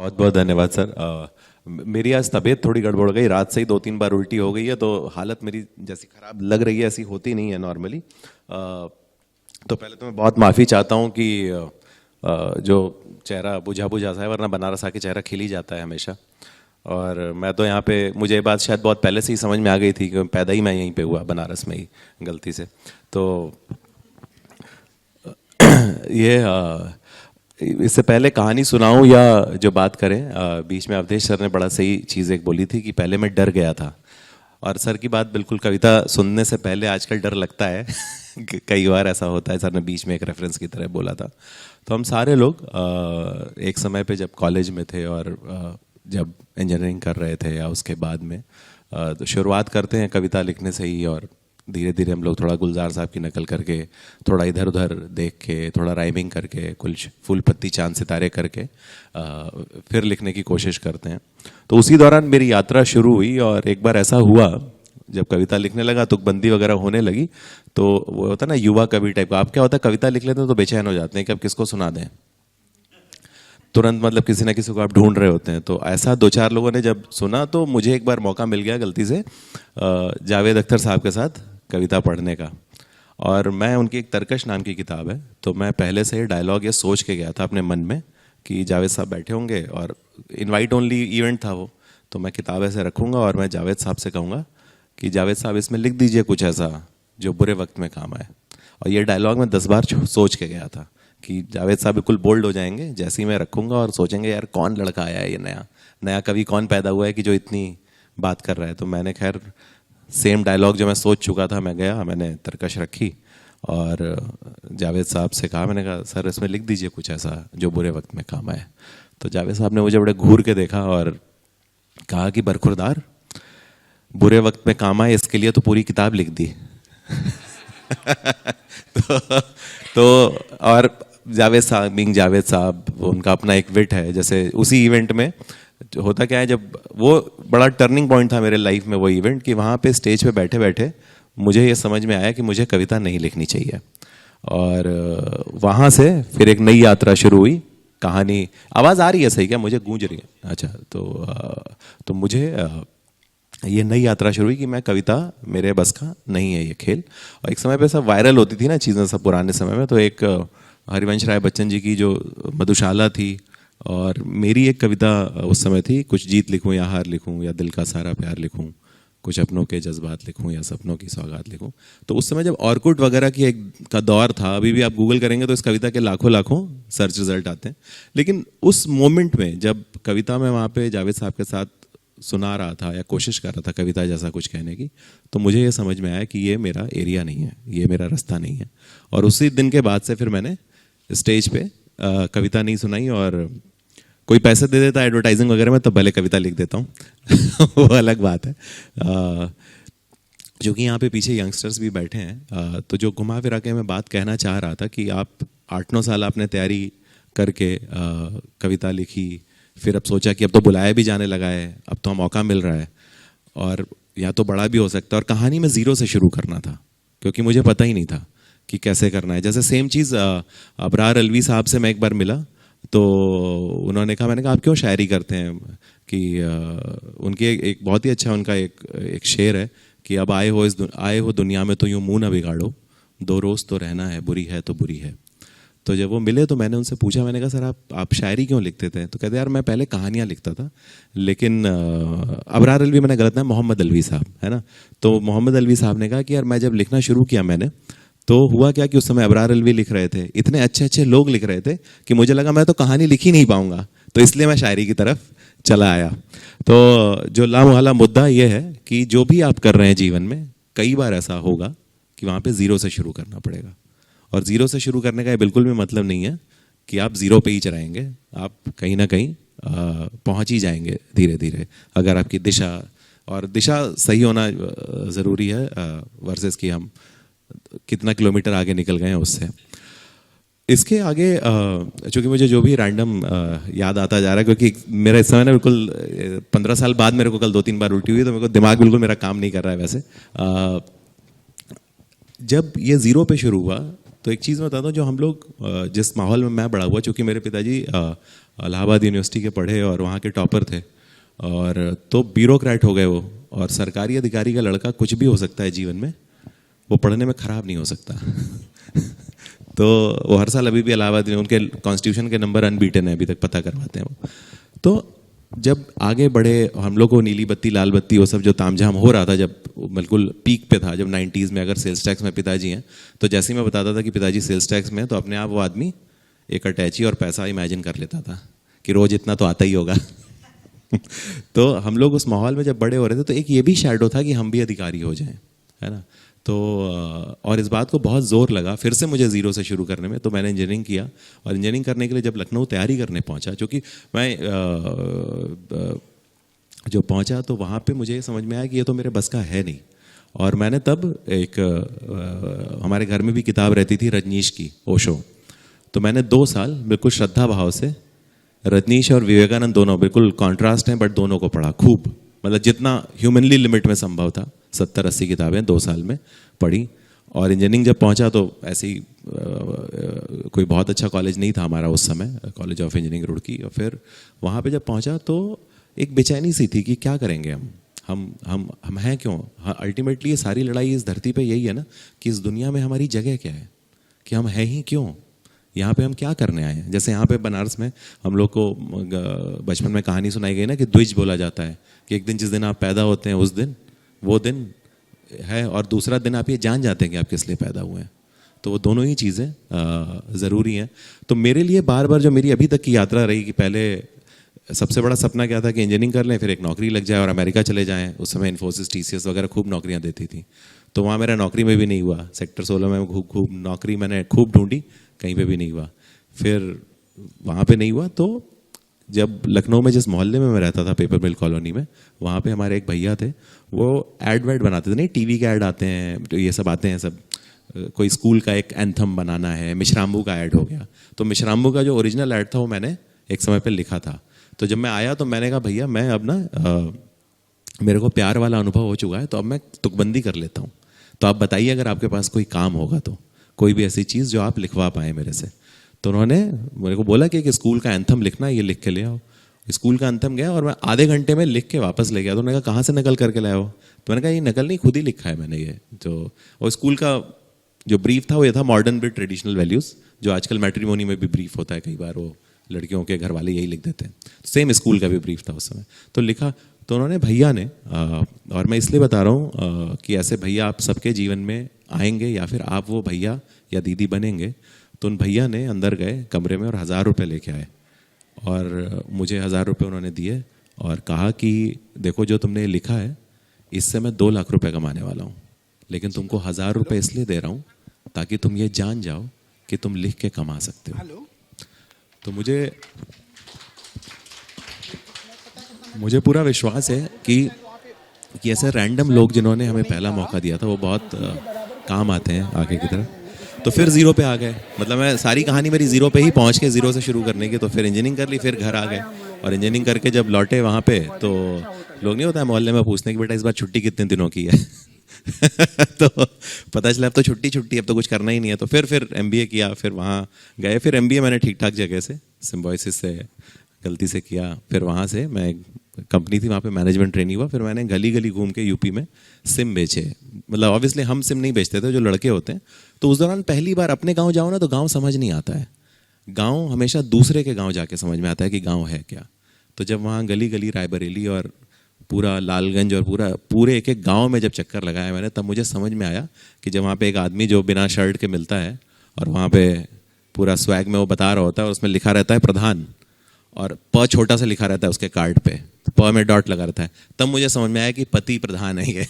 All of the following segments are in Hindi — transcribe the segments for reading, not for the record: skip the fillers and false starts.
बहुत बहुत धन्यवाद सर। मेरी आज तबीयत थोड़ी गड़बड़ हो गई, रात से ही 2-3 बार उल्टी हो गई है, तो हालत मेरी जैसी खराब लग रही है ऐसी होती नहीं है नॉर्मली। तो पहले तो मैं बहुत माफ़ी चाहता हूँ कि जो चेहरा बुझा बुझा सा है, वरना बनारस आके चेहरा खिल ही जाता है हमेशा। और मैं तो यहाँ पे, मुझे ये बात शायद बहुत पहले से ही समझ में आ गई थी कि पैदा ही मैं यहीं पे हुआ, बनारस में ही गलती से। तो ये इससे पहले कहानी सुनाऊं या जो बात करें, बीच में अवधेश सर ने बड़ा सही चीज़ एक बोली थी कि पहले मैं डर गया था। और सर की बात बिल्कुल, कविता सुनने से पहले आजकल डर लगता है कई बार ऐसा होता है। सर ने बीच में एक रेफरेंस की तरह बोला था। तो हम सारे लोग एक समय पे जब कॉलेज में थे और जब इंजीनियरिंग कर रहे थे या उसके बाद में, तो शुरुआत करते हैं कविता लिखने से ही, और धीरे धीरे हम लोग थोड़ा गुलजार साहब की नकल करके, थोड़ा इधर उधर देख के, थोड़ा राइमिंग करके, कुछ फूल पत्ती चांद सितारे करके फिर लिखने की कोशिश करते हैं। तो उसी दौरान मेरी यात्रा शुरू हुई, और एक बार ऐसा हुआ जब कविता लिखने लगा, तुकबंदी वगैरह होने लगी, तो वो होता है ना युवा कवि टाइप का। आप क्या होता है, कविता लिख लेते हैं तो बेचैन हो जाते हैं कि अब किसको सुना दें, तुरंत मतलब किसी ना किसी को आप ढूंढ रहे होते हैं। तो ऐसा 2-4 लोगों ने जब सुना, तो मुझे एक बार मौका मिल गया गलती से जावेद अख्तर साहब के साथ कविता पढ़ने का। और मैं, उनकी एक तरकश नाम की किताब है, तो मैं पहले से डायलॉग ये सोच के गया था अपने मन में कि जावेद साहब बैठे होंगे, और इनवाइट ओनली इवेंट था वो, तो मैं किताब ऐसे रखूँगा और मैं जावेद साहब से कहूँगा कि जावेद साहब इसमें लिख दीजिए कुछ ऐसा जो बुरे वक्त में काम आए। और ये डायलॉग मैं 10 बार सोच के गया था कि जावेद साहब बिल्कुल बोल्ड हो जाएंगे जैसे ही मैं रखूँगा, और सोचेंगे यार कौन लड़का आया है, ये नया नया कवि कौन पैदा हुआ है कि जो इतनी बात कर रहा है। तो मैंने खैर सेम डायलॉग जो मैं सोच चुका था, मैं गया, मैंने तरकश रखी और जावेद साहब से कहा, मैंने कहा सर इसमें लिख दीजिए कुछ ऐसा जो बुरे वक्त में काम आए। तो जावेद साहब ने मुझे बड़े घूर के देखा और कहा कि बरखुरदार, बुरे वक्त में काम आए इसके लिए तो पूरी किताब लिख दी। तो और जावेद साहब उनका अपना एक विट है। जैसे उसी इवेंट में होता क्या है, जब वो बड़ा टर्निंग पॉइंट था मेरे लाइफ में वो इवेंट, कि वहाँ पे स्टेज पे बैठे बैठे मुझे ये समझ में आया कि मुझे कविता नहीं लिखनी चाहिए। और वहाँ से फिर एक नई यात्रा शुरू हुई। कहानी, आवाज़ आ रही है सही क्या, मुझे गूंज रही है? अच्छा, तो मुझे ये नई यात्रा शुरू हुई कि मैं कविता, मेरे बस का नहीं है ये खेल। और एक समय पे सब वायरल होती थी ना चीज़ें सब पुराने समय में, तो एक हरिवंश राय बच्चन जी की जो मधुशाला थी, और मेरी एक कविता उस समय थी, कुछ जीत लिखूं या हार लिखूं या दिल का सारा प्यार लिखूं, कुछ अपनों के जज्बात लिखूं या सपनों की सौगात लिखूं। तो उस समय जब ऑर्कुट वगैरह की का दौर था, अभी भी आप गूगल करेंगे तो इस कविता के लाखों लाखों सर्च रिजल्ट आते हैं। लेकिन उस मोमेंट में जब कविता में वहाँ पे जावेद साहब के साथ सुना रहा था या कोशिश कर रहा था कविता जैसा कुछ कहने की, तो मुझे ये समझ में आया कि ये मेरा एरिया नहीं है, ये मेरा रास्ता नहीं है। और उसी दिन के बाद से फिर मैंने स्टेज पे कविता नहीं सुनाई, और कोई पैसे दे देता एडवर्टाइजिंग वगैरह में, तो भले कविता लिख देता हूँ वो अलग बात है। जो कि यहाँ पे पीछे यंगस्टर्स भी बैठे हैं, तो जो घुमा फिरा के मैं बात कहना चाह रहा था कि आप 8-9 साल आपने तैयारी करके कविता लिखी, फिर अब सोचा कि अब तो बुलाया भी जाने लगा है, अब तो मौका मिल रहा है, और या तो बड़ा भी हो सकता है। और कहानी में ज़ीरो से शुरू करना था, क्योंकि मुझे पता ही नहीं था कि कैसे करना है। जैसे सेम चीज़ अबरार अलवी साहब से मैं एक बार मिला, तो उन्होंने कहा, मैंने कहा आप क्यों शायरी करते हैं, कि उनकी एक बहुत ही अच्छा उनका एक शेर है कि अब आए हो दुनिया में तो यूँ मुँह ना बिगाड़ो, 2 रोज़ तो रहना है, बुरी है तो बुरी है। तो जब वो मिले तो मैंने उनसे पूछा, मैंने कहा सर आप शायरी क्यों लिखते थे? तो कहते यार मैं पहले कहानियाँ लिखता था, लेकिन अबरार अलवी मैंने गलत नाम, मोहम्मद अलवी साहब है ना। तो मोहम्मद अलवी साहब ने कहा कि यार मैं जब लिखना शुरू किया मैंने, तो हुआ क्या कि उस समय अबरार अलवी लिख रहे थे, इतने अच्छे अच्छे लोग लिख रहे थे कि मुझे लगा मैं तो कहानी लिख ही नहीं पाऊंगा, तो इसलिए मैं शायरी की तरफ चला आया। तो जो लामोहल्ला मुद्दा ये है कि जो भी आप कर रहे हैं जीवन में, कई बार ऐसा होगा कि वहाँ पे ज़ीरो से शुरू करना पड़ेगा। और ज़ीरो से शुरू करने का ये बिल्कुल भी मतलब नहीं है कि आप ज़ीरो पे ही चलाएंगे, आप कहीं ना कहीं पहुँच ही जाएंगे धीरे धीरे, अगर आपकी दिशा सही होना ज़रूरी है, वर्सेस कि हम कितना किलोमीटर आगे निकल गए हैं उससे। इसके आगे चूँकि मुझे जो भी रैंडम याद आता जा रहा है, क्योंकि मेरा इस समय ना बिल्कुल 15 साल बाद मेरे को कल 2-3 बार उल्टी हुई, तो मेरे को दिमाग बिल्कुल मेरा काम नहीं कर रहा है वैसे। जब ये ज़ीरो पे शुरू हुआ तो एक चीज़ मैं बताता हूँ, जो हम लोग जिस माहौल में मैं बड़ा हुआ, चूँकि मेरे पिताजी इलाहाबाद यूनिवर्सिटी के पढ़े और वहाँ के टॉपर थे, और तो ब्यूरोक्रेट हो गए वो, और सरकारी अधिकारी का लड़का कुछ भी हो सकता है जीवन में, वो पढ़ने में ख़राब नहीं हो सकता। तो वो हर साल अभी भी इलाहाबाद में उनके कॉन्स्टिट्यूशन के नंबर अनबीटन है, अभी तक पता करवाते हैं वो। तो जब आगे बढ़े हम लोग को नीली बत्ती लाल बत्ती वो सब जो तामझाम हो रहा था, जब बिल्कुल पीक पे था, जब 90s में, अगर सेल्स टैक्स में पिताजी हैं, तो जैसे ही मैं बताता था कि पिताजी सेल्स टैक्स में हैं, तो अपने आप वो आदमी एक अटैची और पैसा इमेजिन कर लेता था कि रोज़ इतना तो आता ही होगा। तो हम लोग उस माहौल में जब बड़े हो रहे थे, तो एक ये भी शैडो था कि हम भी अधिकारी हो जाएं, है ना। तो और इस बात को बहुत ज़ोर लगा फिर से मुझे ज़ीरो से शुरू करने में। तो मैंने इंजीनियरिंग किया, और इंजीनियरिंग करने के लिए जब लखनऊ तैयारी करने पहुंचा, क्योंकि मैं जो पहुंचा तो वहाँ पे मुझे समझ में आया कि ये तो मेरे बस का है नहीं। और मैंने तब एक हमारे घर में भी किताब रहती थी रजनीश की, ओशो। तो मैंने 2 साल बिल्कुल श्रद्धा भाव से रजनीश और विवेकानंद दोनों बिल्कुल कॉन्ट्रास्ट हैं, बट दोनों को पढ़ा खूब, मतलब जितना ह्यूमनली लिमिट में संभव था 70-80 किताबें 2 साल में पढ़ी। और इंजीनियरिंग जब पहुंचा तो ऐसे ही कोई बहुत अच्छा कॉलेज नहीं था हमारा उस समय, कॉलेज ऑफ इंजीनियरिंग रुड़की। और फिर वहाँ पे जब पहुंचा तो एक बेचैनी सी थी कि क्या करेंगे हम हैं क्यों। हाँ, अल्टीमेटली ये सारी लड़ाई इस धरती पे यही है ना कि इस दुनिया में हमारी जगह क्या है, कि हम हैं ही क्यों, यहाँ पे हम क्या करने आए हैं। जैसे यहाँ पे बनारस में हम लोग को बचपन में कहानी सुनाई गई ना कि द्विज बोला जाता है कि एक दिन जिस दिन आप पैदा होते हैं उस दिन वो दिन है, और दूसरा दिन आप ये जान जाते हैं कि आप किस लिए पैदा हुए हैं। तो वो दोनों ही चीज़ें ज़रूरी हैं। तो मेरे लिए बार बार जो मेरी अभी तक की यात्रा रही कि पहले सबसे बड़ा सपना क्या था कि इंजीनियरिंग कर लें, फिर एक नौकरी लग जाए और अमेरिका चले जाएं। उस समय इन्फोसिस, टीसीएस वगैरह खूब नौकरियां देती थी। तो वहाँ मेरा नौकरी में भी नहीं हुआ। सेक्टर 16 में खूब नौकरी मैंने खूब ढूंढी, कहीं पे भी नहीं हुआ। फिर वहाँ पे नहीं हुआ तो जब लखनऊ में जिस मोहल्ले में मैं रहता था, पेपर मिल कॉलोनी में, वहाँ पे हमारे एक भैया थे, वो ऐड वैड बनाते थे, नहीं टीवी के ऐड आते हैं, तो ये सब आते हैं सब, कोई स्कूल का एक एंथम बनाना है, मिश्राम्बू का ऐड हो गया। तो मिश्राम्बू का जो ओरिजिनल ऐड था वो मैंने एक समय पर लिखा था। तो जब मैं आया तो मैंने कहा भैया मैं अब ना मेरे को प्यार वाला अनुभव हो चुका है, तो अब मैं तुकबंदी कर लेता हूँ। तो आप बताइए अगर आपके पास कोई काम होगा तो, कोई भी ऐसी चीज़ जो आप लिखवा पाएँ मेरे से। तो उन्होंने मेरे को बोला कि एक स्कूल का एंथम लिखना है, ये लिख के ले आओ। स्कूल का एंथम गया और मैं आधे घंटे में लिख के वापस ले गया। तो उन्होंने कहा कहाँ से नकल करके लाया हो? तो मैंने कहा ये नकल नहीं, खुद ही लिखा है मैंने ये। तो और स्कूल का जो ब्रीफ था वो ये था, मॉडर्न विद ट्रेडिशनल वैल्यूज़, जो आजकल मैट्रिमोनी में भी ब्रीफ होता है कई बार, वो लड़कियों के घर वाले यही लिख देते हैं। सेम स्कूल का भी ब्रीफ था उस समय। तो लिखा, तो उन्होंने भैया ने और मैं इसलिए बता रहा हूँ कि ऐसे भैया आप सबके जीवन में आएंगे या फिर आप वो भैया या दीदी बनेंगे। तो उन भैया ने अंदर गए कमरे में और 1000 रुपये लेके आए, और मुझे 1000 रुपये उन्होंने दिए और कहा कि देखो जो तुमने लिखा है इससे मैं 2 लाख रुपए कमाने वाला हूँ, लेकिन तुमको 1000 रुपये इसलिए दे रहा हूँ ताकि तुम ये जान जाओ कि तुम लिख के कमा सकते हो। तो मुझे पूरा विश्वास है कि ऐसे रैंडम लोग जिन्होंने हमें पहला मौका दिया था वो बहुत काम आते हैं आगे की तरफ। तो फिर ज़ीरो पे आ गए, मतलब मैं सारी कहानी मेरी ज़ीरो पे ही पहुंच के, ज़ीरो से शुरू करने की। तो फिर इंजीनियरिंग कर ली, फिर घर आ गए, और इंजीनियरिंग करके जब लौटे वहाँ पे तो लोग नहीं होता है मोहल्ले में पूछने की बेटा इस बार छुट्टी कितने दिनों की है। तो पता चला अब तो छुट्टी अब तो कुछ करना ही नहीं है। तो फिर MBA किया, फिर वहाँ गए, फिर MBA मैंने ठीक ठाक जगह से, सिम्बोयसिस से गलती से किया। फिर वहाँ से मैं कंपनी थी वहाँ पे मैनेजमेंट ट्रेनिंग हुआ। फिर मैंने गली गली घूम के यूपी में सिम बेचे। मतलब ऑब्वियसली हम सिम नहीं बेचते थे, जो लड़के होते हैं। तो उस दौरान पहली बार अपने गांव जाओ ना तो गांव समझ नहीं आता है, गांव हमेशा दूसरे के गांव जाके समझ में आता है कि गांव है क्या। तो जब वहाँ गली गली रायबरेली और पूरा लालगंज और पूरे एक गांव में जब चक्कर लगाया मैंने, तब मुझे समझ में आया कि जब वहाँ पे एक आदमी जो बिना शर्ट के मिलता है और वहाँ पे पूरा स्वैग में वो बता रहा होता है और उसमें लिखा रहता है प्रधान, और प छोटा सा लिखा रहता है उसके कार्ड पे, प में डॉट लगा रहता है, तब मुझे समझ में आया कि पति प्रधान है ये।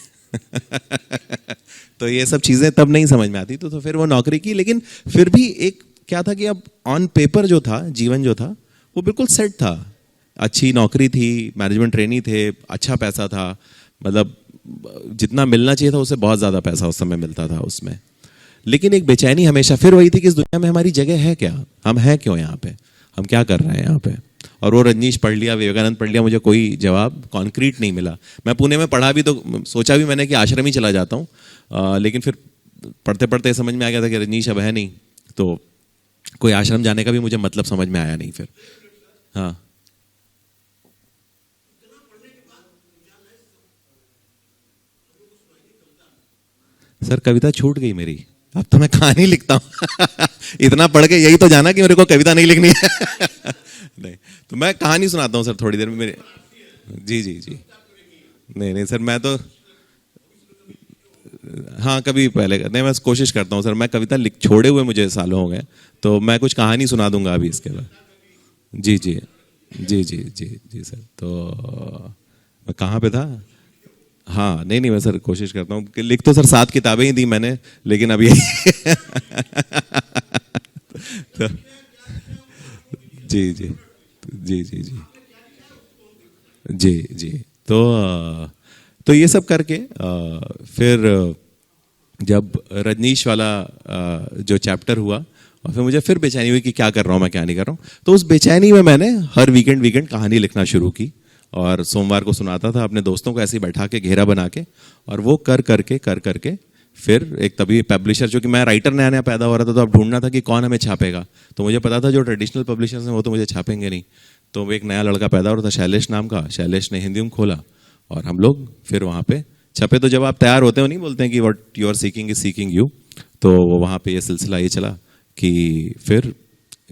तो ये सब चीज़ें तब नहीं समझ में आती। तो फिर वो नौकरी की, लेकिन फिर भी एक क्या था कि अब ऑन पेपर जो था, जीवन जो था वो बिल्कुल सेट था। अच्छी नौकरी थी, मैनेजमेंट ट्रेनी थे, अच्छा पैसा था, मतलब जितना मिलना चाहिए था उससे बहुत ज़्यादा पैसा उस समय मिलता था उसमें। लेकिन एक बेचैनी हमेशा फिर वही थी कि इस दुनिया में हमारी जगह है क्या, हम हैं क्यों यहाँ पे, हम क्या कर रहे हैं यहाँ पे। और वो रजनीश पढ़ लिया, विवेकानंद पढ़ लिया, मुझे कोई जवाब कॉन्क्रीट नहीं मिला। मैं पुणे में पढ़ा भी तो सोचा भी मैंने कि आश्रम ही चला जाता हूँ, लेकिन फिर पढ़ते पढ़ते समझ में आ गया था कि रजनीश अब है नहीं, तो कोई आश्रम जाने का भी मुझे मतलब समझ में आया नहीं फिर। हाँ सर, कविता छूट गई मेरी, अब तो मैं कहानी लिखता हूँ। इतना पढ़ के यही तो जाना कि मेरे को कविता नहीं लिखनी है। नहीं, तो मैं कहानी सुनाता हूँ सर थोड़ी देर में मेरे। जी जी जी। नहीं नहीं सर, मैं तो हाँ कभी पहले नहीं, मैं कोशिश करता हूँ सर। मैं कविता लिख छोड़े हुए मुझे सालों हो गए, तो मैं कुछ कहानी सुना दूंगा अभी इसके बाद। जी जी जी जी जी जी सर। तो मैं कहाँ पे था? हाँ नहीं नहीं, मैं सर कोशिश करता हूँ कि लिख तो सर 7 किताबें ही दी मैंने, लेकिन अब ये तो, जी जी जी जी जी जी जी। तो ये सब करके फिर जब रजनीश वाला जो चैप्टर हुआ, और फिर मुझे फिर बेचैनी हुई कि क्या कर रहा हूँ मैं, क्या नहीं कर रहा हूँ। तो उस बेचैनी में मैंने हर वीकेंड कहानी लिखना शुरू की, और सोमवार को सुनाता था अपने दोस्तों को ऐसे ही बैठा के, घेरा बना के। और वो कर करके फिर एक तभी पब्लिशर, जो कि मैं राइटर नया नया पैदा हो रहा था, तो अब ढूंढना था कि कौन हमें छापेगा। तो मुझे पता था जो ट्रेडिशनल पब्लिशर्स हैं वो तो मुझे छापेंगे नहीं। तो एक नया लड़का पैदा हो रहा था शैलेश नाम का, शैलेश ने हिंदी में खोला, और हम लोग फिर वहाँ पे छपे। तो जब आप तैयार होते हो, नहीं बोलते हैं कि what you are seeking is seeking you. तो वहाँ पे ये सिलसिला ये चला कि फिर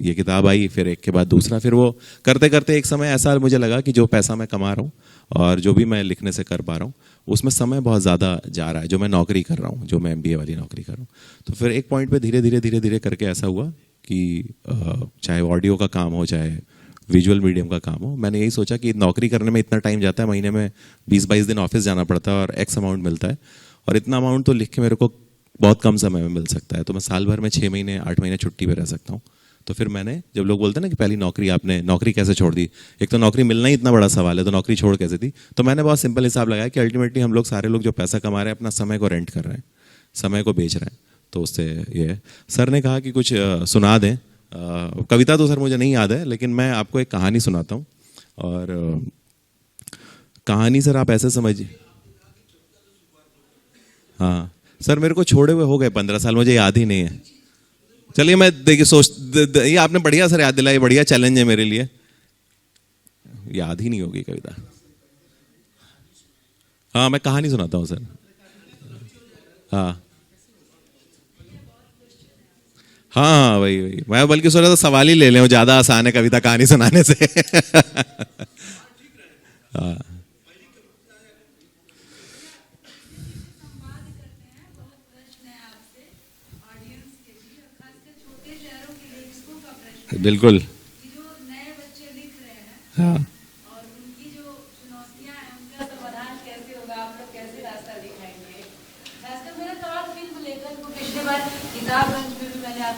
ये किताब आई, फिर एक के बाद दूसरा। फिर वो करते करते एक समय ऐसा मुझे लगा कि जो पैसा मैं कमा रहा हूँ और जो भी मैं लिखने से कर पा रहा हूँ, उसमें समय बहुत ज़्यादा जा रहा है, जो मैं नौकरी कर रहा हूँ, जो मैं MBA वाली नौकरी कर रहा हूँ। तो फिर एक पॉइंट पे धीरे धीरे करके ऐसा हुआ कि चाहे ऑडियो का काम हो, चाहे विजुअल मीडियम का काम हो, मैंने यही सोचा कि नौकरी करने में इतना टाइम जाता है, महीने में 20-22 दिन ऑफिस जाना पड़ता है, और एक्स अमाउंट मिलता है, और इतना अमाउंट तो लिख के मेरे को बहुत कम समय में मिल सकता है। तो मैं साल भर में 6 महीने 8 महीने छुट्टी पे रह सकता हूँ। तो फिर मैंने, जब लोग बोलते हैं ना कि पहली नौकरी आपने नौकरी कैसे छोड़ दी, एक तो नौकरी मिलना ही इतना बड़ा सवाल है, तो नौकरी छोड़ कैसे दी। तो मैंने बहुत सिंपल हिसाब लगाया कि अल्टीमेटली हम लोग सारे लोग जो पैसा कमा रहे हैं, अपना समय को रेंट कर रहे हैं, समय को बेच रहे हैं। तो उससे ये है। सर ने कहा कि कुछ सुना दें। कविता तो सर मुझे नहीं याद है, लेकिन मैं आपको एक कहानी सुनाता हूँ। और कहानी सर आप ऐसे समझिए। हाँ सर, मेरे को छोड़े हुए हो गए 15 साल, मुझे याद ही नहीं है। चलिए मैं देखिए ये आपने बढ़िया सर याद दिलाई, बढ़िया चैलेंज है मेरे लिए। याद ही नहीं होगी कविता। हाँ मैं कहानी सुनाता हूँ सर। हाँ हाँ वही मैं बल्कि सोच रहा था सवाल ही ले लें, ज्यादा आसान है कविता कहानी सुनाने से। हाँ बिल्कुल। हाँ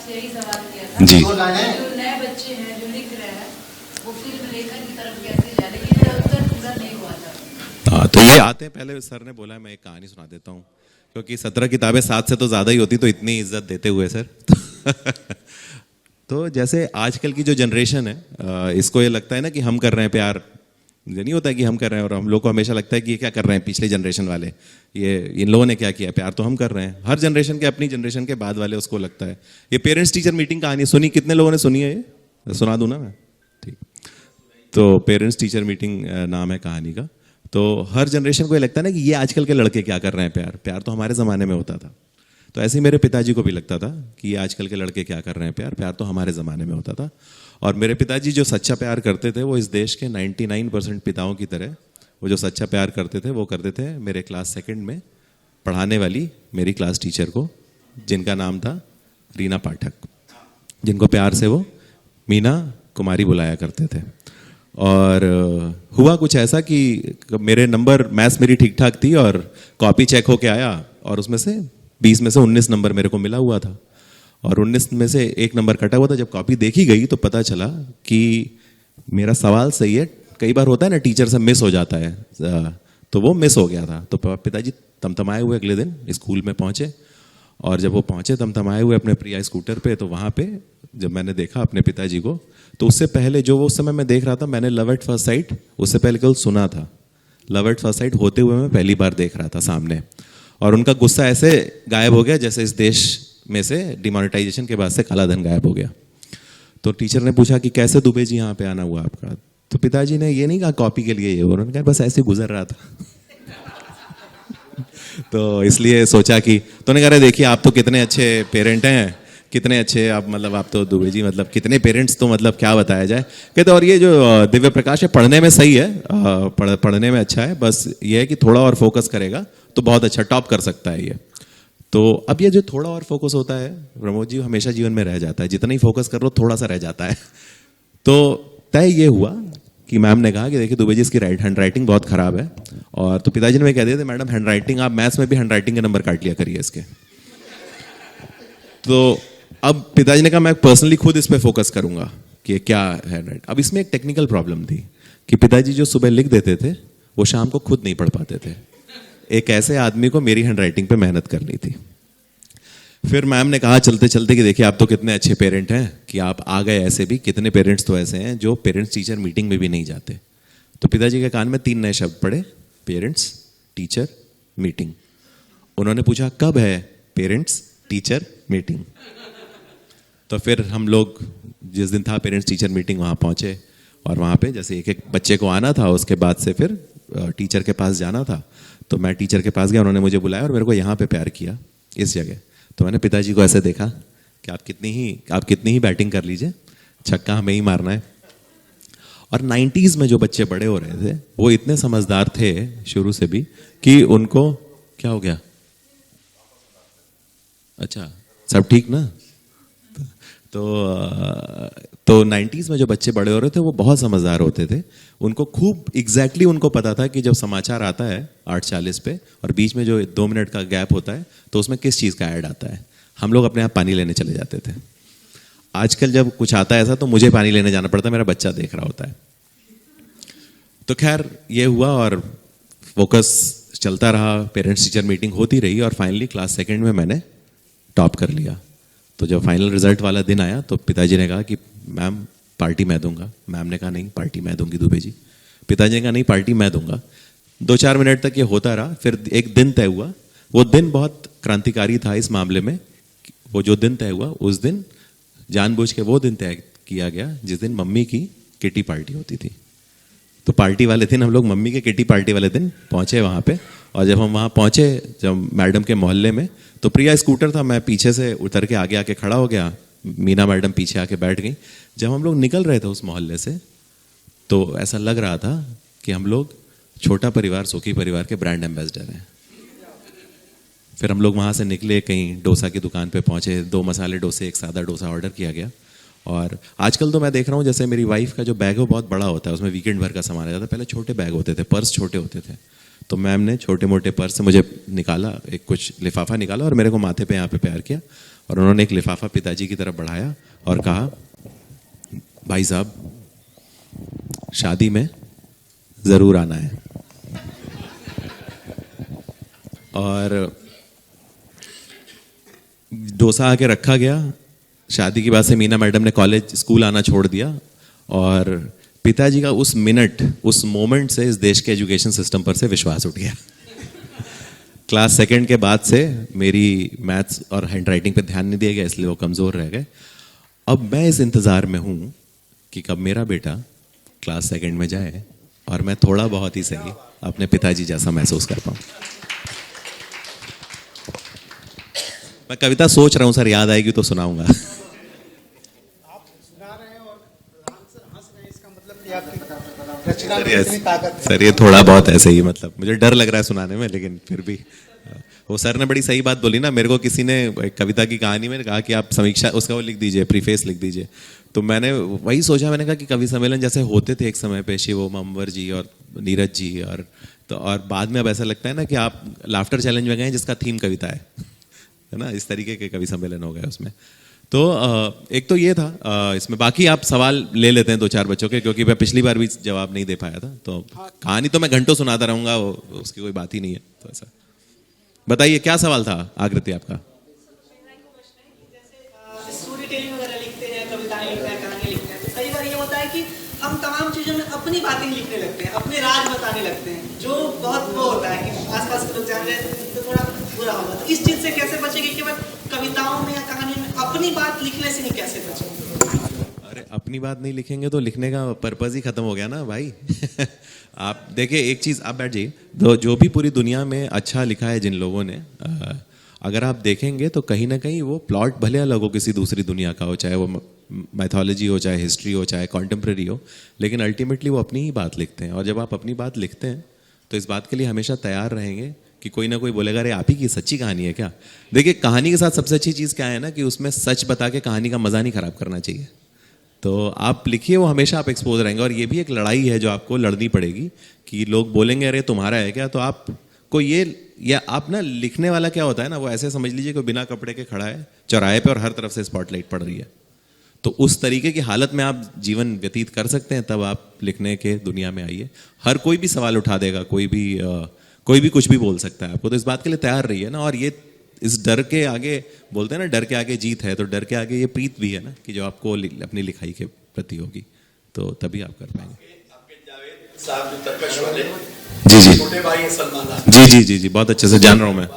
यही सवाल किया था जी। जो नए बच्चे हैं जो लिख रहे हैं, वो फिल्म लेखन की तरफ कैसे जाए, लेकिन मेरा उत्तर पूरा नहीं हुआ था। हाँ तो ये आते हैं, पहले सर ने बोला मैं एक कहानी सुना देता हूँ, क्योंकि 17 किताबें 7 से तो ज़्यादा ही होती, तो इतनी इज्जत देते हुए सर। तो जैसे आजकल की जो जनरेशन है, इसको ये लगता है ना कि हम कर रहे हैं प्यार, ये नहीं होता है कि हम कर रहे हैं, और हम लोग को हमेशा लगता है कि ये क्या कर रहे हैं पिछले जनरेशन वाले, ये इन लोगों ने क्या किया, प्यार तो हम कर रहे हैं। हर जनरेशन के, अपनी जनरेशन के बाद वाले उसको लगता है। ये पेरेंट्स टीचर मीटिंग कहानी सुनी, कितने लोगों ने सुनी है? ये सुना दूं ना मैं? ठीक। तो पेरेंट्स टीचर मीटिंग नाम है कहानी का। तो हर जनरेशन को ये लगता है ना कि ये आजकल के लड़के क्या कर रहे हैं, प्यार प्यार तो हमारे ज़माने में होता था। तो ऐसे ही मेरे पिताजी को भी लगता था कि ये आजकल के लड़के क्या कर रहे हैं, प्यार प्यार तो हमारे ज़माने में होता था। और मेरे पिताजी जो सच्चा प्यार करते थे, वो इस देश के 99% पिताओं की तरह वो जो सच्चा प्यार करते थे, वो करते थे मेरे क्लास 2 में पढ़ाने वाली मेरी क्लास टीचर को, जिनका नाम था रीना पाठक, जिनको प्यार से वो मीना कुमारी बुलाया करते थे। और हुआ कुछ ऐसा कि मेरे नंबर, मैथ्स मेरी ठीक ठाक थी, और कॉपी चेक होके आया, और उसमें से 20 में से 19 नंबर मेरे को मिला हुआ था, और 19 में से 1 नंबर कटा हुआ था। जब कॉपी देखी गई तो पता चला कि मेरा सवाल सही है। कई बार होता है ना, टीचर से मिस हो जाता है, तो वो मिस हो गया था। तो पिताजी तमतमाए हुए अगले दिन स्कूल में पहुंचे, और जब वो पहुंचे तमतमाए हुए अपने प्रिया स्कूटर पे, तो वहाँ पे जब मैंने देखा अपने पिताजी को, तो उससे पहले जो वो उस समय मैं देख रहा था, मैंने लव एट फर्स्ट साइट उससे पहले केवल सुना था। लव एट फर्स्ट साइट होते हुए मैं पहली बार देख रहा था सामने, और उनका गुस्सा ऐसे गायब हो गया जैसे इस देश में से डिमोनेटाइजेशन के बाद से काला धन गायब हो गया। तो टीचर ने पूछा कि कैसे दुबे जी यहाँ पे आना हुआ आपका? तो पिताजी ने ये नहीं कहा कॉपी के लिए, ये उन्होंने कहा बस ऐसे गुजर रहा था। तो इसलिए सोचा कि, तो उन्होंने कहा देखिए आप तो कितने अच्छे पेरेंट हैं, कितने अच्छे आप, मतलब आप तो दुबे जी, मतलब कितने पेरेंट्स, तो मतलब क्या बताया जाए। कहते और ये जो दिव्य प्रकाश है पढ़ने में सही है, पढ़ने में अच्छा है, बस ये है कि थोड़ा और फोकस करेगा तो बहुत अच्छा टॉप कर सकता है ये। तो अब ये जो थोड़ा और फोकस होता है प्रमोद जी, हमेशा जीवन में रह जाता है, जितना ही फोकस कर लो थोड़ा सा रह जाता है। तो तय ये हुआ कि मैम ने कहा कि देखिए दुबे जी इसकी हैंड राइटिंग बहुत खराब है, और तो पिताजी ने कह दिया था मैडम हैंड राइटिंग, आप मैथ्स में भी हैंड राइटिंग के नंबर काट लिया करिए इसके। तो अब पिताजी ने कहा मैं पर्सनली खुद इस पे फोकस करूंगा कि क्या हैंड राइटिंग। अब इसमें एक टेक्निकल प्रॉब्लम थी कि पिताजी जो सुबह लिख देते थे वो शाम को खुद नहीं पढ़ पाते थे। एक ऐसे आदमी को मेरी हैंड राइटिंग पे मेहनत करनी थी। फिर मैम ने कहा चलते चलते कि देखिए आप तो कितने अच्छे पेरेंट हैं कि आप आ गए ऐसे भी, कितने पेरेंट्स तो ऐसे हैं जो पेरेंट्स टीचर मीटिंग में भी नहीं जाते। तो पिताजी के कान में 3 नए शब्द पड़े, पेरेंट्स टीचर मीटिंग। उन्होंने पूछा कब है पेरेंट्स टीचर मीटिंग? तो फिर हम लोग जिस दिन था पेरेंट्स टीचर मीटिंग वहाँ पहुँचे, और वहाँ पे जैसे एक एक बच्चे को आना था, उसके बाद से फिर टीचर के पास जाना था। तो मैं टीचर के पास गया, उन्होंने मुझे बुलाया और मेरे को यहाँ पे प्यार किया इस जगह। तो मैंने पिताजी को ऐसे देखा कि आप कितनी ही बैटिंग कर लीजिए, छक्का हमें ही मारना है। और 90s में जो बच्चे बड़े हो रहे थे वो इतने समझदार थे शुरू से भी कि उनको क्या हो गया, अच्छा सब ठीक ना। तो 90s में जो बच्चे बड़े हो रहे थे वो बहुत समझदार होते थे। उनको खूब एग्जैक्टली उनको पता था कि जब समाचार आता है 8:40 पे और बीच में जो 2 मिनट का गैप होता है तो उसमें किस चीज़ का ऐड आता है। हम लोग अपने आप पानी लेने चले जाते थे। आजकल जब कुछ आता है ऐसा तो मुझे पानी लेने जाना पड़ता है, मेरा बच्चा देख रहा होता है। तो खैर ये हुआ और फोकस चलता रहा, पेरेंट्स टीचर मीटिंग होती रही और फाइनली क्लास 2nd में मैंने टॉप कर लिया। तो जब फाइनल रिजल्ट वाला दिन आया तो पिताजी ने कहा कि मैम पार्टी मैं दूंगा। मैम ने कहा नहीं पार्टी मैं दूंगी दुबे जी। पिताजी ने कहा नहीं पार्टी मैं दूंगा। 2-4 मिनट तक ये होता रहा। फिर एक दिन तय हुआ, वो दिन बहुत क्रांतिकारी था इस मामले में। वो जो दिन तय हुआ उस दिन जानबूझ के वो दिन तय किया गया जिस दिन मम्मी की किटी पार्टी होती थी। तो पार्टी वाले दिन हम लोग मम्मी के किटी पार्टी वाले दिन पहुंचे वहाँ पे। और जब हम वहाँ पहुंचे, जब मैडम के मोहल्ले में, तो प्रिया स्कूटर था, मैं पीछे से उतर के आगे आके खड़ा हो गया, मीना मैडम पीछे आके बैठ गई। जब हम लोग निकल रहे थे उस मोहल्ले से तो ऐसा लग रहा था कि हम लोग छोटा परिवार सुखी परिवार के ब्रांड एम्बेसडर हैं। फिर हम लोग वहाँ से निकले, कहीं डोसा की दुकान पे पहुँचे, 2 मसाले डोसे 1 सादा डोसा ऑर्डर किया गया। और आजकल तो मैं देख रहा हूँ जैसे मेरी वाइफ का जो बैग है वो बहुत बड़ा होता है, उसमें वीकेंड भर का सामान आ जाता है। पहले छोटे बैग होते थे, पर्स छोटे होते थे। तो मैम ने छोटे मोटे पर्स से मुझे निकाला, एक कुछ लिफाफा निकाला और मेरे को माथे पे यहाँ पे प्यार किया। और उन्होंने एक लिफाफा पिताजी की तरफ बढ़ाया और कहा भाई साहब शादी में ज़रूर आना है। और डोसा आके रखा गया। शादी की बात से मीना मैडम ने स्कूल आना छोड़ दिया। और पिताजी का उस मिनट, उस मोमेंट से इस देश के एजुकेशन सिस्टम पर से विश्वास उठ गया। क्लास 2nd के बाद से मेरी मैथ्स और हैंड राइटिंग पे ध्यान नहीं दिया गया, इसलिए वो कमज़ोर रह गए। अब मैं इस इंतज़ार में हूँ कि कब मेरा बेटा क्लास 2nd में जाए और मैं थोड़ा बहुत ही सही अपने पिताजी जैसा महसूस कर पाऊँ। मैं कविता सोच रहा हूँ सर, याद आएगी तो सुनाऊंगा। आप सुना रहे हैं और आराम से हंस रहे हैं, इसका मतलब कि आपकी रचना में इतनी ताकत है। सर ये थोड़ा बहुत ऐसे ही, मतलब मुझे डर लग रहा है सुनाने में, लेकिन फिर भी वो सर ने बड़ी सही बात बोली ना। मेरे को किसी ने एक कविता की कहानी में कहा कि आप समीक्षा उसका वो लिख दीजिए, प्रीफेस लिख दीजिए। तो मैंने वही सोचा, मैंने कहा कि कवि सम्मेलन जैसे होते थे एक समय पे शिवम अम्बर जी और नीरज जी, और बाद में अब ऐसा लगता है ना कि आप लाफ्टर चैलेंज में गए जिसका थीम कविता है ना, इस तरीके के कवि सम्मेलन हो गए उसमें। तो एक तो ये था। इसमें बाकी आप सवाल ले लेते हैं 2-4 बच्चों के, क्योंकि मैं पिछली बार भी जवाब नहीं दे पाया था। तो कहानी तो मैं घंटों सुनाता रहूंगा, उसकी कोई बात ही नहीं है। तो ऐसा बताइए क्या सवाल था आकृति आपका? स्टोरी टेलिंग वगैरह लिखते हैं, कविताएं लिखते हैं, कहानी लिखते हैं, तो कई बार ये होता है कि हम तमाम चीज़ों में अपनी बातें लिखने लगते हैं, अपने राज बताने लगते हैं, जो बहुत वो होता है कि आसपास के लोग जान रहे हैं तो थोड़ा बुरा होगा। तो इस चीज़ से कैसे बचे कि केवल कविताओं में या अपनी बात लिखने से नहीं कैसे बचें? अरे अपनी बात नहीं लिखेंगे तो लिखने का पर्पस ही खत्म हो गया ना भाई। आप देखिए एक चीज़, आप बैठ जाइए, तो जो भी पूरी दुनिया में अच्छा लिखा है जिन लोगों ने, अगर आप देखेंगे तो कहीं ना कहीं वो प्लॉट भले अलग हो किसी दूसरी दुनिया का हो, चाहे वो मैथोलॉजी हो, चाहे हिस्ट्री हो, चाहे कॉन्टेम्प्रेरी हो, लेकिन अल्टीमेटली वो अपनी ही बात लिखते हैं। और जब आप अपनी बात लिखते हैं तो इस बात के लिए हमेशा तैयार रहेंगे कि कोई ना कोई बोलेगा अरे आप ही की सच्ची कहानी है क्या। देखिए कहानी के साथ सबसे अच्छी चीज़ क्या है ना, कि उसमें सच बता के कहानी का मज़ा नहीं ख़राब करना चाहिए। तो आप लिखिए, वो हमेशा आप एक्सपोज रहेंगे। और ये भी एक लड़ाई है जो आपको लड़नी पड़ेगी कि लोग बोलेंगे अरे तुम्हारा है क्या, तो आपको ये, या आप ना, लिखने वाला क्या होता है ना, वो ऐसे समझ लीजिए कि बिना कपड़े के खड़ा है चौराहे पे और हर तरफ से स्पॉटलाइट पड़ रही है। तो उस तरीके की हालत में आप जीवन व्यतीत कर सकते हैं, तब आप लिखने के दुनिया में आइए। हर कोई भी सवाल उठा देगा, कोई भी कुछ भी बोल सकता है आपको, तो इस बात के लिए तैयार रहिए ना। और ये इस डर के आगे, बोलते हैं ना डर के आगे जीत है, तो डर के आगे ये प्रीत भी है ना, कि जो आपको अपनी लिखाई के प्रति होगी, तो तभी आप कर पाएंगे। साहब जो तर्कश वाले, जी जी छोटे भाई हैं सलमान खान, जी जी जी जी, बहुत अच्छे से जान रहा हूँ मैं।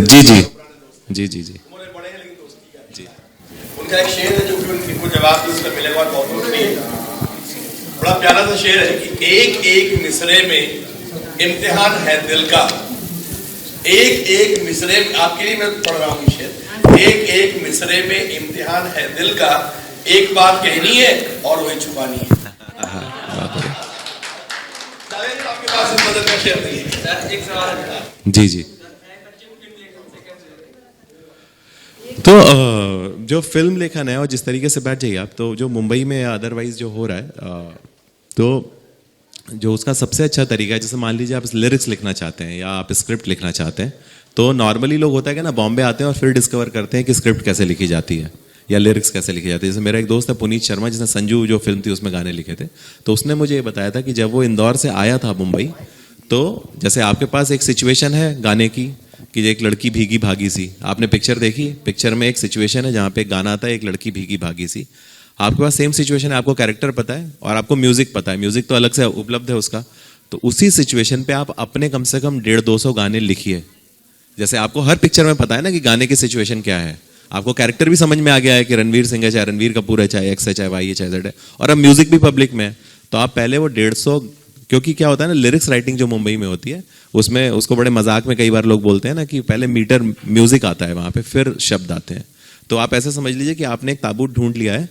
जी जी जी जी जी उम्र बड़े हैं लेकिन दोस्ती का जी। उनका एक शेर है जो कि उनको जवाब भी उसका मिलेगा और बहुत नहीं है। बड़ा प्यारा सा शेर है कि एक एक मिसरे में इम्तिहान है दिल का, एक एक मिसरे में, आपके लिए मैं पढ़ रहा हूँ शेर, एक एक मिसरे में इम्तिहान है दिल का, एक बात कहनी है और वही छुपानी है। आपके पास इस मदद का शेर नहीं है। एक सवाल है जी जी। तो जो फिल्म लेखन है और जिस तरीके से बैठ जाइए आप, तो जो मुंबई में या अदरवाइज जो हो रहा है, तो जो उसका सबसे अच्छा तरीका है, जैसे मान लीजिए आप लिरिक्स लिखना चाहते हैं या आप स्क्रिप्ट लिखना चाहते हैं, तो नॉर्मली लोग होता है कि ना बॉम्बे आते हैं और फिर डिस्कवर करते हैं कि स्क्रिप्ट कैसे लिखी जाती है या लिरिक्स कैसे लिखी जाती है। जैसे मेरा एक दोस्त है पुनीत शर्मा, जिसने संजू जो फिल्म थी उसमें गाने लिखे थे, तो उसने मुझे ये बताया था कि जब वो इंदौर से आया था मुंबई, तो जैसे आपके पास एक सिचुएशन है गाने की कि एक लड़की भीगी भागी सी, आपने पिक्चर देखी, पिक्चर में एक सिचुएशन है जहाँ पे गाना आता है एक लड़की भीगी भागी सी, आपके पास सेम सिचुएशन है, आपको कैरेक्टर पता है और आपको म्यूजिक पता है, म्यूजिक तो अलग से उपलब्ध है उसका, तो उसी सिचुएशन पे आप अपने कम से कम 150-200 गाने लिखिए। जैसे आपको हर पिक्चर में पता है ना कि गाने की सिचुएशन क्या है, आपको कैरेक्टर भी समझ में आ गया है कि रणवीर सिंह है, चाहे रणवीर कपूर है, चाहे एक्स है, चाहे वाई है, चाहे जेड है, और अब म्यूजिक भी पब्लिक में है, तो आप पहले वो 150, क्योंकि क्या होता है ना, लिरिक्स राइटिंग जो मुंबई में होती है उसमें, उसको बड़े मजाक में कई बार लोग बोलते हैं ना कि पहले मीटर म्यूजिक आता है वहाँ पे, फिर शब्द आते हैं। तो आप ऐसे समझ लीजिए कि आपने एक ताबूत ढूंढ लिया है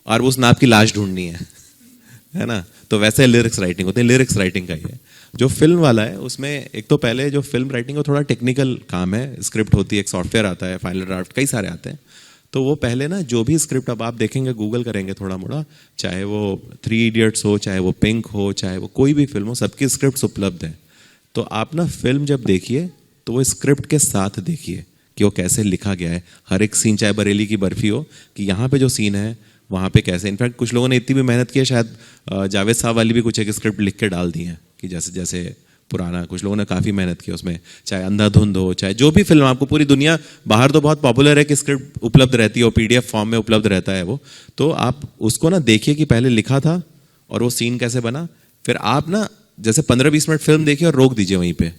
और उस नाप की लाश ढूंढनी है ना, तो वैसे लिरिक्स राइटिंग होती है। लिरिक्स राइटिंग का ही है। जो फिल्म वाला है उसमें एक तो पहले जो फिल्म राइटिंग है थोड़ा टेक्निकल काम है, स्क्रिप्ट होती है, एक सॉफ्टवेयर आता है, फाइनल ड्राफ्ट, कई सारे आते हैं। तो वो पहले ना जो भी स्क्रिप्ट, अब आप देखेंगे, गूगल करेंगे थोड़ा मोड़ा, चाहे वो 3 इडियट्स हो, चाहे वो पिंक हो, चाहे वो कोई भी फिल्म हो, सबकी स्क्रिप्ट उपलब्ध है। तो आप ना फिल्म जब देखिए तो वो स्क्रिप्ट के साथ देखिए कि वो कैसे लिखा गया है, हर एक सीन, चाहे बरेली की बर्फी हो, कि यहाँ पे जो सीन है वहाँ पे कैसे, इनफैक्ट कुछ लोगों ने इतनी भी मेहनत की है, शायद जावेद साहब वाली भी कुछ एक स्क्रिप्ट लिख के डाल दी है कि जैसे जैसे पुराना, कुछ लोगों ने काफ़ी मेहनत की उसमें, चाहे अंधाधुंध हो, चाहे जो भी फिल्म, आपको पूरी दुनिया, बाहर तो बहुत पॉपुलर है कि स्क्रिप्ट उपलब्ध रहती है और PDF फॉर्म में उपलब्ध रहता है वो, तो आप उसको ना देखिए कि पहले लिखा था और वो सीन कैसे बना, फिर आप ना जैसे 15-20 मिनट फिल्म देखिए और रोक दीजिए वहीं पे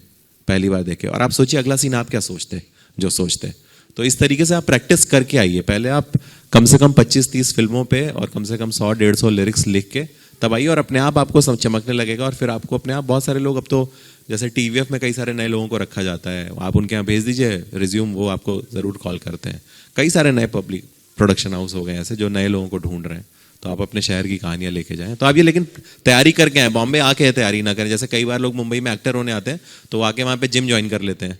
पहली बार देखे, और आप सोचिए अगला सीन आप क्या सोचते, जो सोचते। तो इस तरीके से आप प्रैक्टिस करके आइए, पहले आप कम से कम 25-30 फिल्मों पे और कम से कम 100-150 लिरिक्स लिख के तब आइए, और अपने आप आपको सब चमकने लगेगा। और फिर आपको अपने आप, बहुत सारे लोग अब तो जैसे TVF में कई सारे नए लोगों को रखा जाता है, आप उनके यहाँ भेज दीजिए रिज्यूम, वो आपको ज़रूर कॉल करते हैं। कई सारे नए पब्लिक प्रोडक्शन हाउस हो गए ऐसे जो नए लोगों को ढूंढ रहे हैं, तो आप अपने शहर की कहानियां लेके जाएं। तो आप ये लेकिन तैयारी करके आए, बॉम्बे आके तैयारी ना करें। जैसे कई बार लोग मुंबई में एक्टर होने आते हैं तो आके वहाँ पे जिम ज्वाइन कर लेते हैं,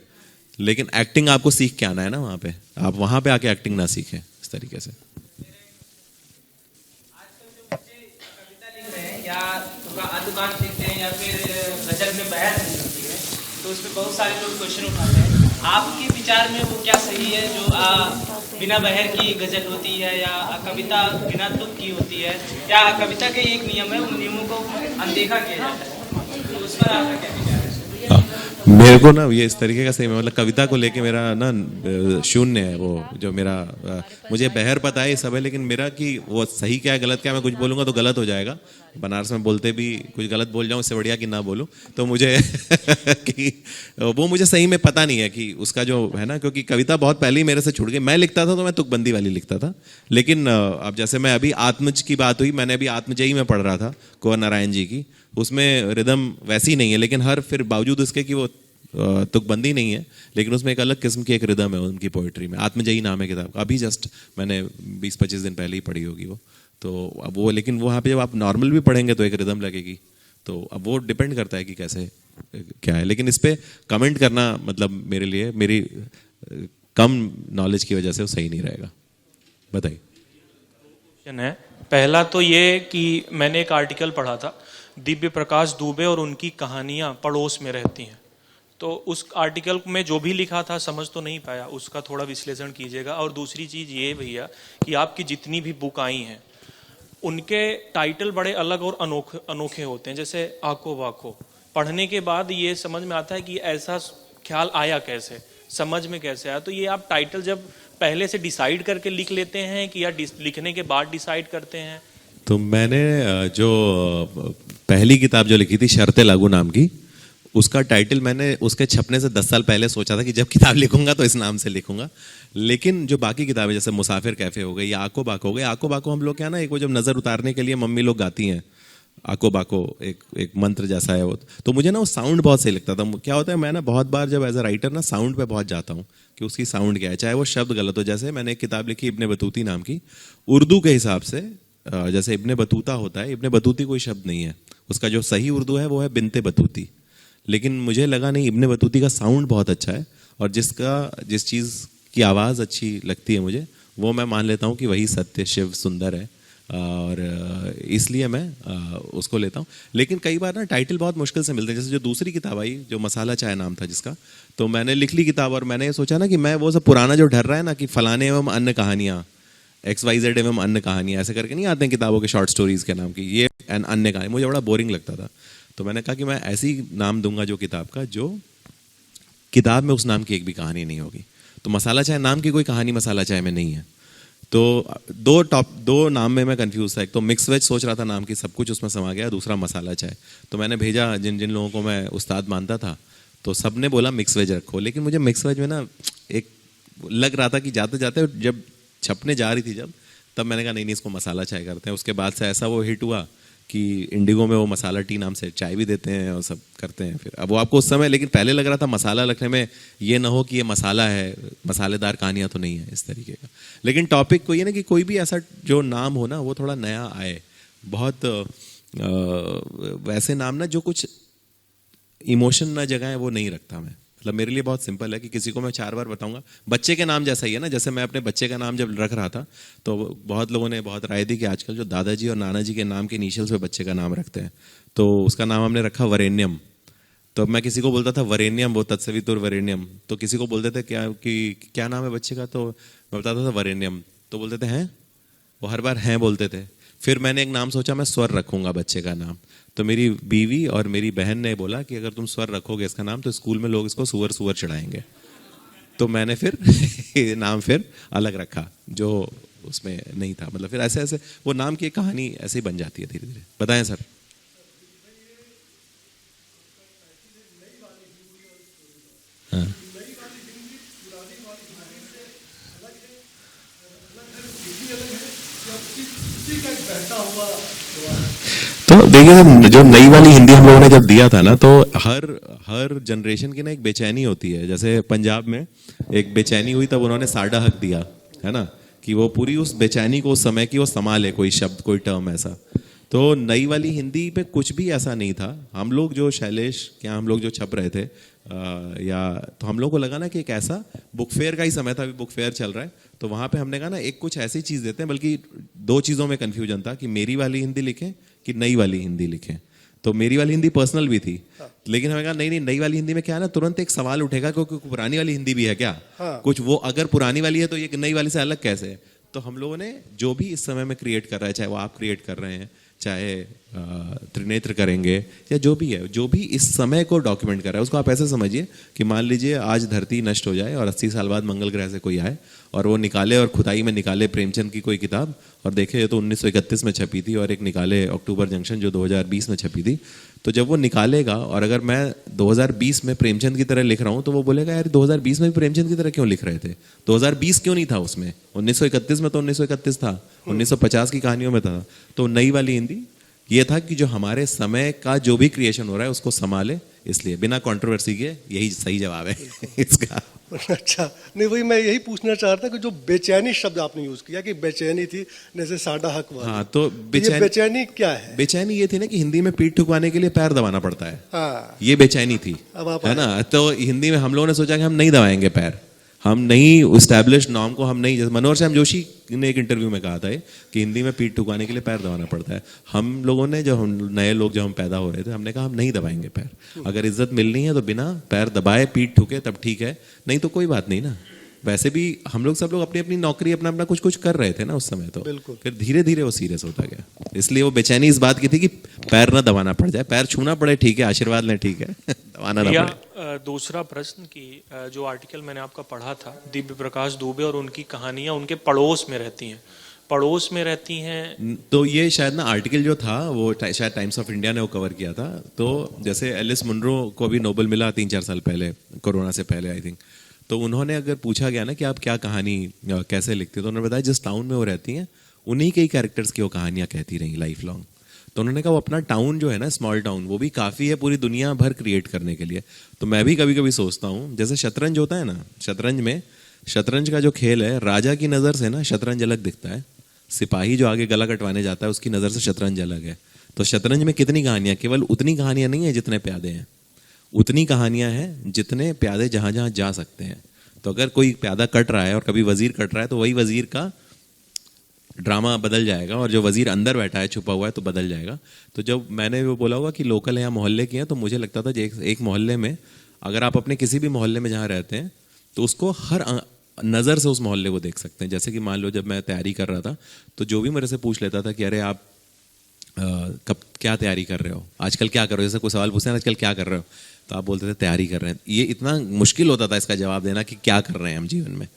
लेकिन एक्टिंग आपको सीख के आना है ना वहाँ पे, आप वहाँ पे आके एक्टिंग ना सीखें इस तरीके से। या दुकान सीखते हैं या फिर गजल में बहस होती है, तो उस पर बहुत सारे लोग क्वेश्चन उठाते हैं। आपके विचार में वो क्या सही है, जो बिना बहर की गजल होती है या कविता बिना तुक की होती है, या कविता के एक नियम है, उन नियमों को अनदेखा किया जाता है, तो उस पर आपका क्या विचार है? मेरे को ना ये इस तरीके का सही, मतलब कविता को लेके मेरा ना शून्य है वो, जो मेरा मुझे बहर पता है ये सब है, लेकिन मेरा कि वो सही क्या है गलत क्या है, मैं कुछ बोलूँगा तो गलत हो जाएगा। बनारस में बोलते भी कुछ गलत बोल जाऊं, इससे बढ़िया कि ना बोलूं। तो मुझे कि वो मुझे सही में पता नहीं है कि उसका जो है ना, क्योंकि कविता बहुत पहले ही मेरे से छूट गई। मैं लिखता था तो मैं तुकबंदी वाली लिखता था, लेकिन अब जैसे मैं अभी आत्मज की बात हुई, मैंने अभी आत्मजयी में पढ़ रहा था कुंवर नारायण जी की, उसमें रिदम वैसी नहीं है, लेकिन हर फिर बावजूद उसके कि वो तुकबंदी नहीं है, लेकिन उसमें एक अलग किस्म की एक रिदम है उनकी पोइट्री में। आत्मजयी नाम है किताब का, अभी जस्ट मैंने 20-25 दिन पहले ही पढ़ी होगी वो। तो अब वो, लेकिन वहाँ पे जब आप नॉर्मल भी पढ़ेंगे तो एक रिदम लगेगी। तो अब वो डिपेंड करता है कि कैसे क्या है, लेकिन इस पे कमेंट करना मतलब मेरे लिए मेरी कम नॉलेज की वजह से वो सही नहीं रहेगा। बताइए। क्वेश्चन है पहला तो ये कि मैंने एक आर्टिकल पढ़ा था, दिव्य प्रकाश दुबे और उनकी कहानियाँ पड़ोस में रहती हैं। तो उस आर्टिकल में जो भी लिखा था समझ तो नहीं पाया, उसका थोड़ा विश्लेषण कीजिएगा। और दूसरी चीज़ ये भैया कि आपकी जितनी भी बुक आई हैं उनके टाइटल बड़े अलग और अनोखे होते हैं। जैसे आको बाको पढ़ने के बाद ये समझ में आता है कि ऐसा ख्याल आया कैसे, समझ में कैसे आया। तो ये आप टाइटल जब पहले से डिसाइड करके लिख लेते हैं कि या लिखने के बाद डिसाइड करते हैं? तो मैंने जो पहली किताब जो लिखी थी शर्ते लागू नाम की, उसका टाइटल मैंने उसके छपने से 10 साल पहले सोचा था कि जब किताब लिखूंगा तो इस नाम से लिखूंगा। लेकिन जो बाकी किताबें जैसे मुसाफिर कैफे हो गई या आको बाको हो गई, आको बाको हम लोग क्या ना, एक वो जब नज़र उतारने के लिए मम्मी लोग गाती हैं आको बाको, एक मंत्र जैसा है वो। तो मुझे ना वो साउंड बहुत सही लगता था। क्या होता है, मैं ना बहुत बार जब एज अ राइटर ना साउंड पे बहुत जाता हूँ कि उसकी साउंड क्या है, चाहे वो शब्द गलत हो। जैसे मैंने एक किताब लिखी इब्ने बतूती नाम की, उर्दू के हिसाब से जैसे इब्ने बतूता होता है, इब्ने बतूती कोई शब्द नहीं है, उसका जो सही उर्दू है वो है बिनते बतूती। लेकिन मुझे लगा नहीं, इब्ने बतूती का साउंड बहुत अच्छा है और जिस चीज़ की आवाज़ अच्छी लगती है मुझे, वो मैं मान लेता हूँ कि वही सत्य शिव सुंदर है, और इसलिए मैं उसको लेता हूँ। लेकिन कई बार ना टाइटल बहुत मुश्किल से मिलते हैं। जैसे जो दूसरी किताब आई जो मसाला चाय नाम था जिसका, तो मैंने लिख ली किताब और मैंने ये सोचा ना कि मैं वो सब पुराना जो डर रहा है ना कि फलाने एवं अन्य कहानियाँ, XYZ एवं अन्य कहानियाँ, ऐसे करके नहीं आते हैं किताबों के शॉर्ट स्टोरीज के नाम की, ये अन्य कहानी मुझे बड़ा बोरिंग लगता था। तो मैंने कहा कि मैं ऐसी नाम दूंगा जो किताब का, जो किताब में उस नाम की एक भी कहानी नहीं होगी। तो मसाला चाय नाम की कोई कहानी मसाला चाय में नहीं है। तो दो नाम में मैं कंफ्यूज था। एक तो मिक्स वेज सोच रहा था नाम की, सब कुछ उसमें समा गया, दूसरा मसाला चाय। तो मैंने भेजा जिन जिन लोगों को मैं उस्ताद मानता था, तो सब ने बोला मिक्स वेज रखो। लेकिन मुझे मिक्स वेज में ना एक लग रहा था कि जाते जाते जब छपने जा रही थी तब मैंने कहा नहीं इसको मसाला चाय करते हैं। उसके बाद से ऐसा वो हिट हुआ कि इंडिगो में वो मसाला टी नाम से चाय भी देते हैं और सब करते हैं। फिर अब वो आपको उस समय, लेकिन पहले लग रहा था मसाला रखने में ये ना हो कि ये मसाला है, मसालेदार कहानियाँ तो नहीं है इस तरीके का। लेकिन टॉपिक को ये ना कि कोई भी ऐसा जो नाम हो ना वो थोड़ा नया आए, बहुत वैसे नाम ना जो कुछ इमोशन ना जगाए, वो नहीं रखता मैं। मतलब मेरे लिए बहुत सिंपल है कि किसी को मैं 4 बार बताऊंगा। बच्चे के नाम जैसा ही है ना, जैसे मैं अपने बच्चे का नाम जब रख रहा था तो बहुत लोगों ने बहुत राय दी कि आजकल जो दादाजी और नाना जी के नाम के इनिशियल्स पे बच्चे का नाम रखते हैं, तो उसका नाम हमने रखा वरेण्यम। तो मैं किसी को बोलता था वरेण्यम, वो तत्सवितुर वरेण्यम, तो किसी को बोलते थे क्या नाम है बच्चे का, तो मैं बताता था वरेण्यम, तो बोलते थे हैं, वो हर बार हैं बोलते थे। फिर मैंने एक नाम सोचा मैं स्वर रखूंगा बच्चे का नाम, तो मेरी बीवी और मेरी बहन ने बोला कि अगर तुम स्वर रखोगे इसका नाम तो स्कूल में लोग इसको सुअर सुअर चढ़ाएंगे। तो मैंने फिर नाम फिर अलग रखा जो उसमें नहीं था। मतलब फिर ऐसे ऐसे वो नाम की एक कहानी ऐसे ही बन जाती है धीरे धीरे। बताएं सर। हाँ। तो देखिए जो नई वाली हिंदी हम लोगों ने जब दिया था ना, तो हर जनरेशन की ना एक बेचैनी होती है। जैसे पंजाब में एक बेचैनी हुई तब उन्होंने साडा हक दिया, है ना, कि वो पूरी उस बेचैनी को उस समय की वो संभाले, कोई शब्द कोई टर्म ऐसा। तो नई वाली हिंदी पे कुछ भी ऐसा नहीं था। हम लोग जो शैलेश क्या हम लोग जो छप रहे थे या तो हम लोग को लगा ना कि एक ऐसा बुक फेयर का ही समय था, अभी बुक फेयर चल रहा है, तो वहाँ पे हमने कहा ना एक कुछ ऐसी चीज़ देते हैं। बल्कि 2 चीज़ों में कन्फ्यूजन था कि मेरी वाली हिंदी लिखें कि नई वाली हिंदी लिखें। तो मेरी वाली हिंदी पर्सनल भी थी, लेकिन हमें कहा नहीं नई वाली हिंदी में क्या है ना, तुरंत एक सवाल उठेगा क्योंकि पुरानी वाली हिंदी भी है क्या, कुछ वो अगर पुरानी वाली है तो ये नई वाली से अलग कैसे है। तो हम लोगों ने जो भी इस समय में क्रिएट कर रहा है, चाहे वो आप क्रिएट कर रहे हैं, चाहे त्रिनेत्र करेंगे, या जो भी है, जो भी इस समय को डॉक्यूमेंट कर रहा है, उसको आप ऐसे समझिए कि मान लीजिए आज धरती नष्ट हो जाए और 80 साल बाद मंगल ग्रह से कोई आए और वो निकाले और खुदाई में निकाले प्रेमचंद की कोई किताब और देखे तो 1931 में छपी थी, और एक निकाले अक्टूबर जंक्शन जो 2020 में छपी थी। तो जब वो निकालेगा और अगर मैं 2020 में प्रेमचंद की तरह लिख रहा हूँ तो वो बोलेगा यार 2020 में भी प्रेमचंद की तरह क्यों लिख रहे थे, 2020 क्यों नहीं था उसमें, 1931 में तो 1931 था, 1950 की कहानियों में था। तो नई वाली हिंदी ये था कि जो हमारे समय का जो भी क्रिएशन हो रहा है उसको संभाले, इसलिए बिना कंट्रोवर्सी के यही सही जवाब है इसका। अच्छा, नहीं वही मैं यही पूछना चाह रहा था कि जो बेचैनी शब्द आपने यूज किया कि बेचैनी थी जैसे साडा हक वाली, हाँ, तो ये बेचैनी क्या है? बेचैनी ये थी ना कि हिंदी में पीठ ठुकवाने के लिए पैर दबाना पड़ता है, हाँ, ये बेचैनी थी, अब आप है ना। तो हिंदी में हम लोगों ने सोचा कि हम नहीं दबाएंगे पैर, हम नहीं इस्टेब्लिश नॉर्म को हम नहीं, जैसे मनोहर श्याम जोशी ने एक इंटरव्यू में कहा था कि हिंदी में पीठ ठुकाने के लिए पैर दबाना पड़ता है। हम लोगों ने, जो हम नए लोग जो हम पैदा हो रहे थे, हमने कहा हम नहीं दबाएंगे पैर, अगर इज्जत मिलनी है तो बिना पैर दबाए पीठ ठुके तब ठीक है, नहीं तो कोई बात नहीं ना। वैसे भी हम लोग सब लोग अपनी अपनी नौकरी अपना अपना कुछ कुछ कर रहे थे ना उस समय, तो बिल्कुल। फिर धीरे धीरे वो सीरियस होता गया, इसलिए वो बेचैनी इस बात की थी कि पैर ना दबाना पड़ जाए, पैर छूना पड़े ठीक है, आशीर्वाद लें ठीक है, दबाना ना पड़े। दूसरा प्रश्न कि जो आर्टिकल मैंने आपका पढ़ा था, दिव्य प्रकाश दुबे और उनकी कहानियां उनके पड़ोस में रहती हैं, पड़ोस में रहती हैं, तो ये शायद ना आर्टिकल जो था वो शायद टाइम्स ऑफ इंडिया ने वो कवर किया था। तो जैसे एलिस मुनरो को भी नोबेल मिला 3-4 साल पहले, कोरोना से पहले आई थिंक, तो उन्होंने अगर पूछा गया ना कि आप क्या कहानी कैसे लिखते हो, तो उन्होंने बताया जिस टाउन में वो रहती हैं उन्हीं के ही कैरेक्टर्स की वो कहानियां कहती रही लाइफ लॉन्ग। तो उन्होंने कहा वो अपना टाउन जो है ना, स्मॉल टाउन, वो भी काफ़ी है पूरी दुनिया भर क्रिएट करने के लिए। तो मैं भी कभी कभी सोचता हूँ, जैसे शतरंज होता है ना, शतरंज में, शतरंज का जो खेल है, राजा की नज़र से ना शतरंज अलग दिखता है, सिपाही जो आगे गला कटवाने जाता है उसकी नज़र से शतरंज अलग है। तो शतरंज में कितनी कहानियाँ, केवल उतनी कहानियाँ नहीं है जितने प्यादे हैं, उतनी कहानियाँ हैं जितने प्यादे जहाँ जहाँ जा सकते हैं। तो अगर कोई प्यादा कट रहा है और कभी वजीर कट रहा है तो वही वजीर का ड्रामा बदल जाएगा, और जो वजीर अंदर बैठा है छुपा हुआ है तो बदल जाएगा। तो जब मैंने वो बोला होगा कि लोकल है या मोहल्ले की है, तो मुझे लगता था एक मोहल्ले में, अगर आप अपने किसी भी मोहल्ले में जहाँ रहते हैं तो उसको हर नज़र से उस मोहल्ले को देख सकते हैं। जैसे कि मान लो जब मैं तैयारी कर रहा था तो जो भी मेरे से पूछ लेता था कि अरे आप कब क्या तैयारी कर रहे हो, आजकल क्या कर रहे हो, जैसे कोई सवाल पूछते हैं आजकल क्या कर रहे हो, तो आप बोलते थे तैयारी कर रहे हैं। ये इतना मुश्किल होता था इसका जवाब देना कि क्या कर रहे हैं हम जीवन में,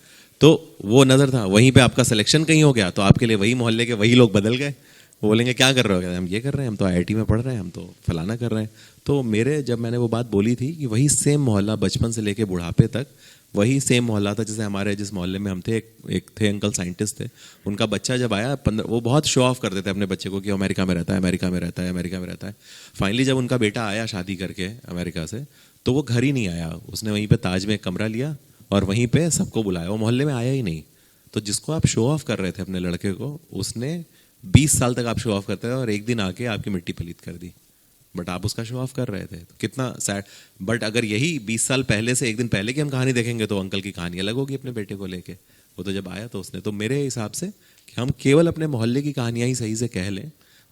तो वो नज़र था। वहीं पे आपका सिलेक्शन कहीं हो गया तो आपके लिए वही मोहल्ले के वही लोग बदल गए, वो बोलेंगे क्या कर रहे हो, हम ये कर रहे हैं, हम तो IIT में पढ़ रहे हैं, हम तो फलाना कर रहे हैं। तो मेरे, जब मैंने वो बात बोली थी कि वही सेम मोहल्ला बचपन से लेके बुढ़ापे तक वही सेम मोहल्ला था, जैसे हमारे जिस मोहल्ले में हम थे, एक थे अंकल साइंटिस्ट थे, उनका बच्चा जब आया 15, वो बहुत शो ऑफ करते थे अपने बच्चे को कि अमेरिका में रहता है, अमेरिका में रहता है, अमेरिका में रहता है। फाइनली जब उनका बेटा आया शादी करके अमेरिका से, तो वो घर ही नहीं आया, उसने वहीं पे ताज में एक कमरा लिया और वहीं पे सबको बुलाया, वो मोहल्ले में आया ही नहीं। तो जिसको आप शो ऑफ कर रहे थे अपने लड़के को, उसने 20 साल तक आप शो ऑफ करते रहे और एक दिन आके आपकी मिट्टी पलीत कर दी, बट आप उसका शो ऑफ कर रहे थे, तो कितना सैड। बट अगर यही 20 साल पहले से एक दिन पहले की हम कहानी देखेंगे तो अंकल की कहानी अलग होगी अपने बेटे को लेके। वो तो जब आया तो उसने, तो मेरे हिसाब से कि हम केवल अपने मोहल्ले की कहानियां ही सही से कह लें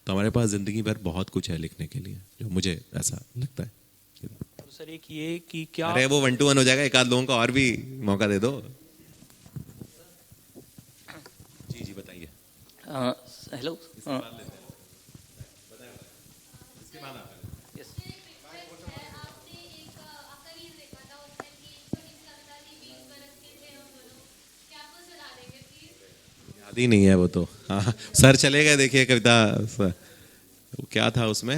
तो हमारे पास जिंदगी भर बहुत कुछ है लिखने के लिए, जो मुझे ऐसा लगता है। तो सर एक ये कि क्या, अरे वो 1 to 1 हो जाएगा, एक आध लोगों को और भी मौका दे दो। जी जी बताइए। हेलो, याद ही नहीं है वो तो। हाँ सर चले गए, देखिए कविता वो क्या था उसमें,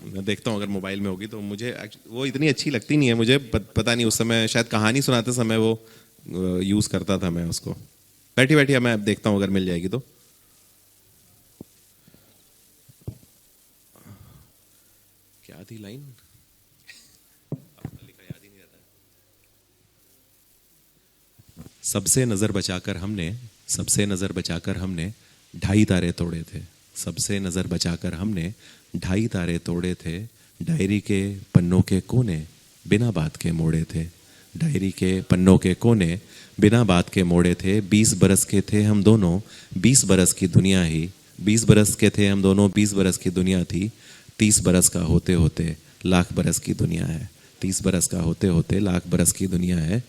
मैं देखता हूँ अगर मोबाइल में होगी तो। मुझे वो इतनी अच्छी लगती नहीं है मुझे, पता नहीं उस समय शायद कहानी सुनाते समय वो यूज करता था मैं उसको। बैठी बैठी मैं देखता हूँ अगर मिल जाएगी तो। क्या थी लाइन, याद ही नहीं रहता। सबसे नजर बचाकर हमने, सबसे नजर बचाकर हमने 2.5 तारे तोड़े थे, सबसे नजर बचाकर हमने 2.5 तारे तोड़े थे, डायरी के पन्नों के कोने बिना बात के मोड़े थे, डायरी के पन्नों के कोने बिना बात के मोड़े थे। 20 बरस के थे हम दोनों, 20 बरस की दुनिया ही, 20 बरस के थे हम दोनों, 20 बरस की दुनिया थी। 30 बरस का होते होते लाख बरस की दुनिया है, 30 बरस का होते होते लाख बरस की दुनिया है।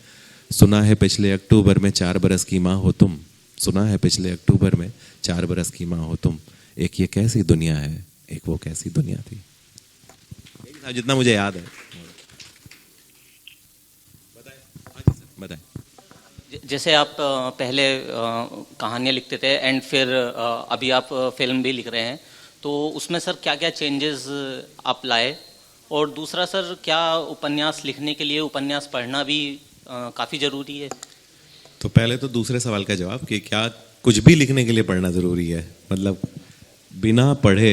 सुना है पिछले अक्टूबर में 4 बरस की माँ हो तुम, सुना है पिछले अक्टूबर में 4 बरस की माँ हो तुम। एक ये कैसी दुनिया है, एक वो कैसी दुनिया थी, जितना मुझे याद है। बताएं। जैसे आप पहले कहानियाँ लिखते थे एंड फिर अभी आप फिल्म भी लिख रहे हैं, तो उसमें सर क्या क्या चेंजेस आप लाए? और दूसरा सर, क्या उपन्यास लिखने के लिए उपन्यास पढ़ना भी काफ़ी ज़रूरी है? तो पहले तो दूसरे सवाल का जवाब कि क्या कुछ भी लिखने के लिए पढ़ना ज़रूरी है? मतलब बिना पढ़े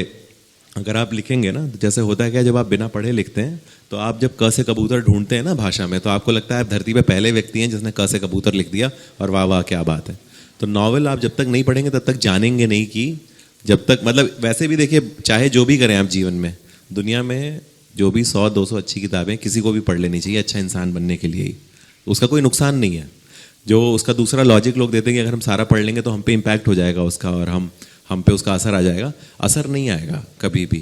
अगर आप लिखेंगे ना, तो जैसे होता है क्या, जब आप बिना पढ़े लिखते हैं तो आप जब क से कबूतर ढूंढते हैं ना भाषा में, तो आपको लगता है आप धरती पे पहले व्यक्ति हैं जिसने क से कबूतर लिख दिया और वाह वाह क्या बात है। तो नॉवेल आप जब तक नहीं पढ़ेंगे तब तक जानेंगे नहीं कि जब तक, मतलब वैसे भी देखिए, चाहे जो भी करें आप जीवन में, दुनिया में जो भी 100-200 अच्छी किताबें किसी को भी पढ़ लेनी चाहिए अच्छा इंसान बनने के लिए ही, उसका कोई नुकसान नहीं है। जो उसका दूसरा लॉजिक लोग देते हैं कि अगर हम सारा पढ़ लेंगे तो हम पे इम्पैक्ट हो जाएगा उसका और हम पे उसका असर आ जाएगा। असर नहीं आएगा कभी भी।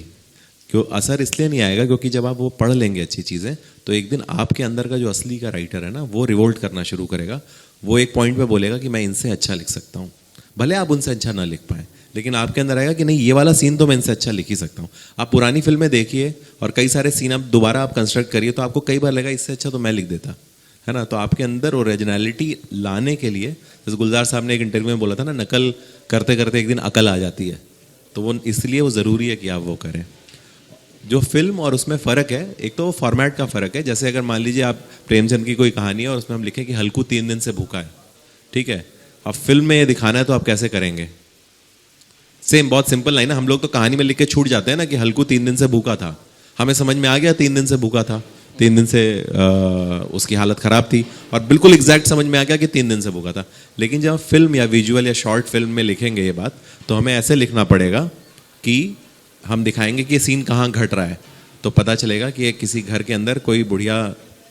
क्यों असर इसलिए नहीं आएगा? क्योंकि जब आप वो पढ़ लेंगे अच्छी चीज़ें, तो एक दिन आपके अंदर का जो असली का राइटर है ना, वो रिवोल्ट करना शुरू करेगा। वो एक पॉइंट पे बोलेगा कि मैं इनसे अच्छा लिख सकता हूँ, भले आप उनसे अच्छा ना लिख पाए, लेकिन आपके अंदर आएगा कि नहीं, ये वाला सीन तो मैं इनसे अच्छा लिख ही सकता हूँ। आप पुरानी फिल्में देखिए और कई सारे सीन आप दोबारा आप कंस्ट्रक्ट करिए, तो आपको कई बार लगेगा इससे अच्छा तो मैं लिख देता, है ना। तो आपके अंदर ओरिजिनलिटी लाने के लिए, जैसे गुलजार साहब ने एक इंटरव्यू में बोला था ना, नकल करते करते एक दिन अकल आ जाती है, तो वो इसलिए वो ज़रूरी है कि आप वो करें। जो फिल्म और उसमें फ़र्क है, एक तो फॉर्मेट का फ़र्क है। जैसे अगर मान लीजिए आप प्रेमचंद की कोई कहानी है और उसमें हम लिखें कि हल्कू 3 दिन से भूखा है, ठीक है, अब फिल्म में ये दिखाना है तो आप कैसे करेंगे? सेम, बहुत सिंपल लाइन है। हम लोग तो कहानी में लिख के छूट जाते हैं ना कि हल्कू 3 दिन से भूखा था, हमें समझ में आ गया 3 दिन से भूखा था, 3 दिन से उसकी हालत ख़राब थी, और बिल्कुल एग्जैक्ट समझ में आ गया कि 3 दिन से भूखा था। लेकिन जब फिल्म या विजुअल या शॉर्ट फिल्म में लिखेंगे ये बात, तो हमें ऐसे लिखना पड़ेगा कि हम दिखाएंगे कि ये सीन कहाँ घट रहा है। तो पता चलेगा कि एक किसी घर के अंदर कोई बुढ़िया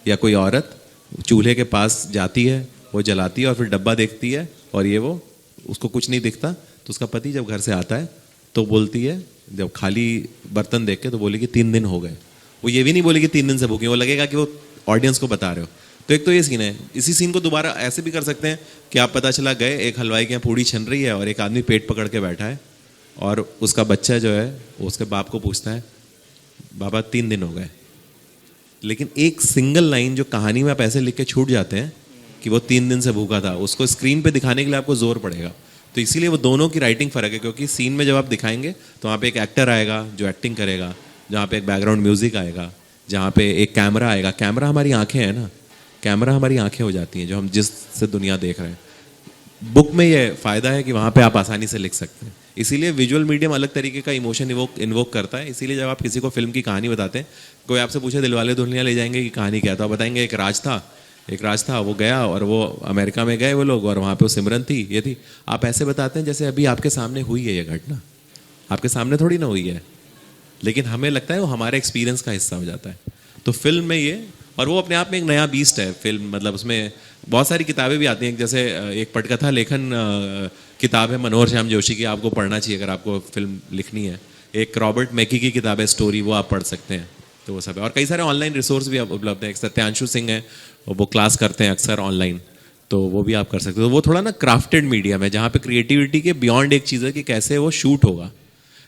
या कोई औरत चूल्हे के पास जाती है, वो जलाती है और फिर डब्बा देखती है, और ये वो उसको कुछ नहीं दिखता। तो उसका पति जब घर से आता है तो बोलती है, जब खाली बर्तन देख के, तो बोली कि 3 दिन हो गए। वो ये भी नहीं बोली कि 3 दिन से भूखी, वो लगेगा कि वो ऑडियंस को बता रहे हो। तो एक तो ये सीन है। इसी सीन को दोबारा ऐसे भी कर सकते हैं कि आप पता चला गए, एक हलवाई के यहाँ पूड़ी छन रही है और एक आदमी पेट पकड़ के बैठा है, और उसका बच्चा जो है वो उसके बाप को पूछता है, बाबा 3 दिन हो गए। लेकिन एक सिंगल लाइन जो कहानी में आप ऐसे लिख के छूट जाते हैं कि वो 3 दिन से भूखा था, उसको स्क्रीन पे दिखाने के लिए आपको जोर पड़ेगा। तो इसीलिए वो दोनों की राइटिंग फ़र्क है, क्योंकि सीन में जब आप दिखाएंगे तो वहाँ पे एक एक्टर आएगा जो एक्टिंग करेगा, जहाँ पे एक बैकग्राउंड म्यूजिक आएगा, जहाँ पे एक कैमरा आएगा। कैमरा हमारी आंखें हैं ना, कैमरा हमारी आंखें हो जाती हैं जो हम जिससे दुनिया देख रहे हैं। बुक में ये फ़ायदा है कि वहाँ पे आप आसानी से लिख सकते हैं। इसीलिए विजुअल मीडियम अलग तरीके का इमोशन इन्वोक करता है। इसीलिए जब आप किसी को फिल्म की कहानी बताते हैं, कोई आपसे पूछे दिलवाले दुल्हनिया ले जाएंगे की कहानी क्या था, बताएंगे एक राज था, वो गया और वो अमेरिका में गए वो लोग, और वहाँ पे वो सिमरन थी, ये थी। आप ऐसे बताते हैं जैसे अभी आपके सामने हुई है ये घटना, आपके सामने थोड़ी ना हुई है, लेकिन हमें लगता है वो हमारे एक्सपीरियंस का हिस्सा हो जाता है। तो फिल्म में ये, और वो अपने आप में एक नया बीस्ट है फिल्म। मतलब उसमें बहुत सारी किताबें भी आती हैं, जैसे एक पटकथा लेखन किताब है मनोहर श्याम जोशी की, आपको पढ़ना चाहिए अगर आपको फिल्म लिखनी है। एक रॉबर्ट मैकी की किताब है स्टोरी, वो आप पढ़ सकते हैं। तो वो सब है, और कई सारे ऑनलाइन रिसोर्स भी उपलब्ध हैं। एक सत्यांशु सिंह है, वो क्लास करते हैं अक्सर ऑनलाइन, तो वो भी आप कर सकते हो। तो वो थोड़ा ना क्राफ्टेड मीडियम है, जहाँ पे क्रिएटिविटी के बियॉन्ड एक चीज़ है कि कैसे वो शूट होगा।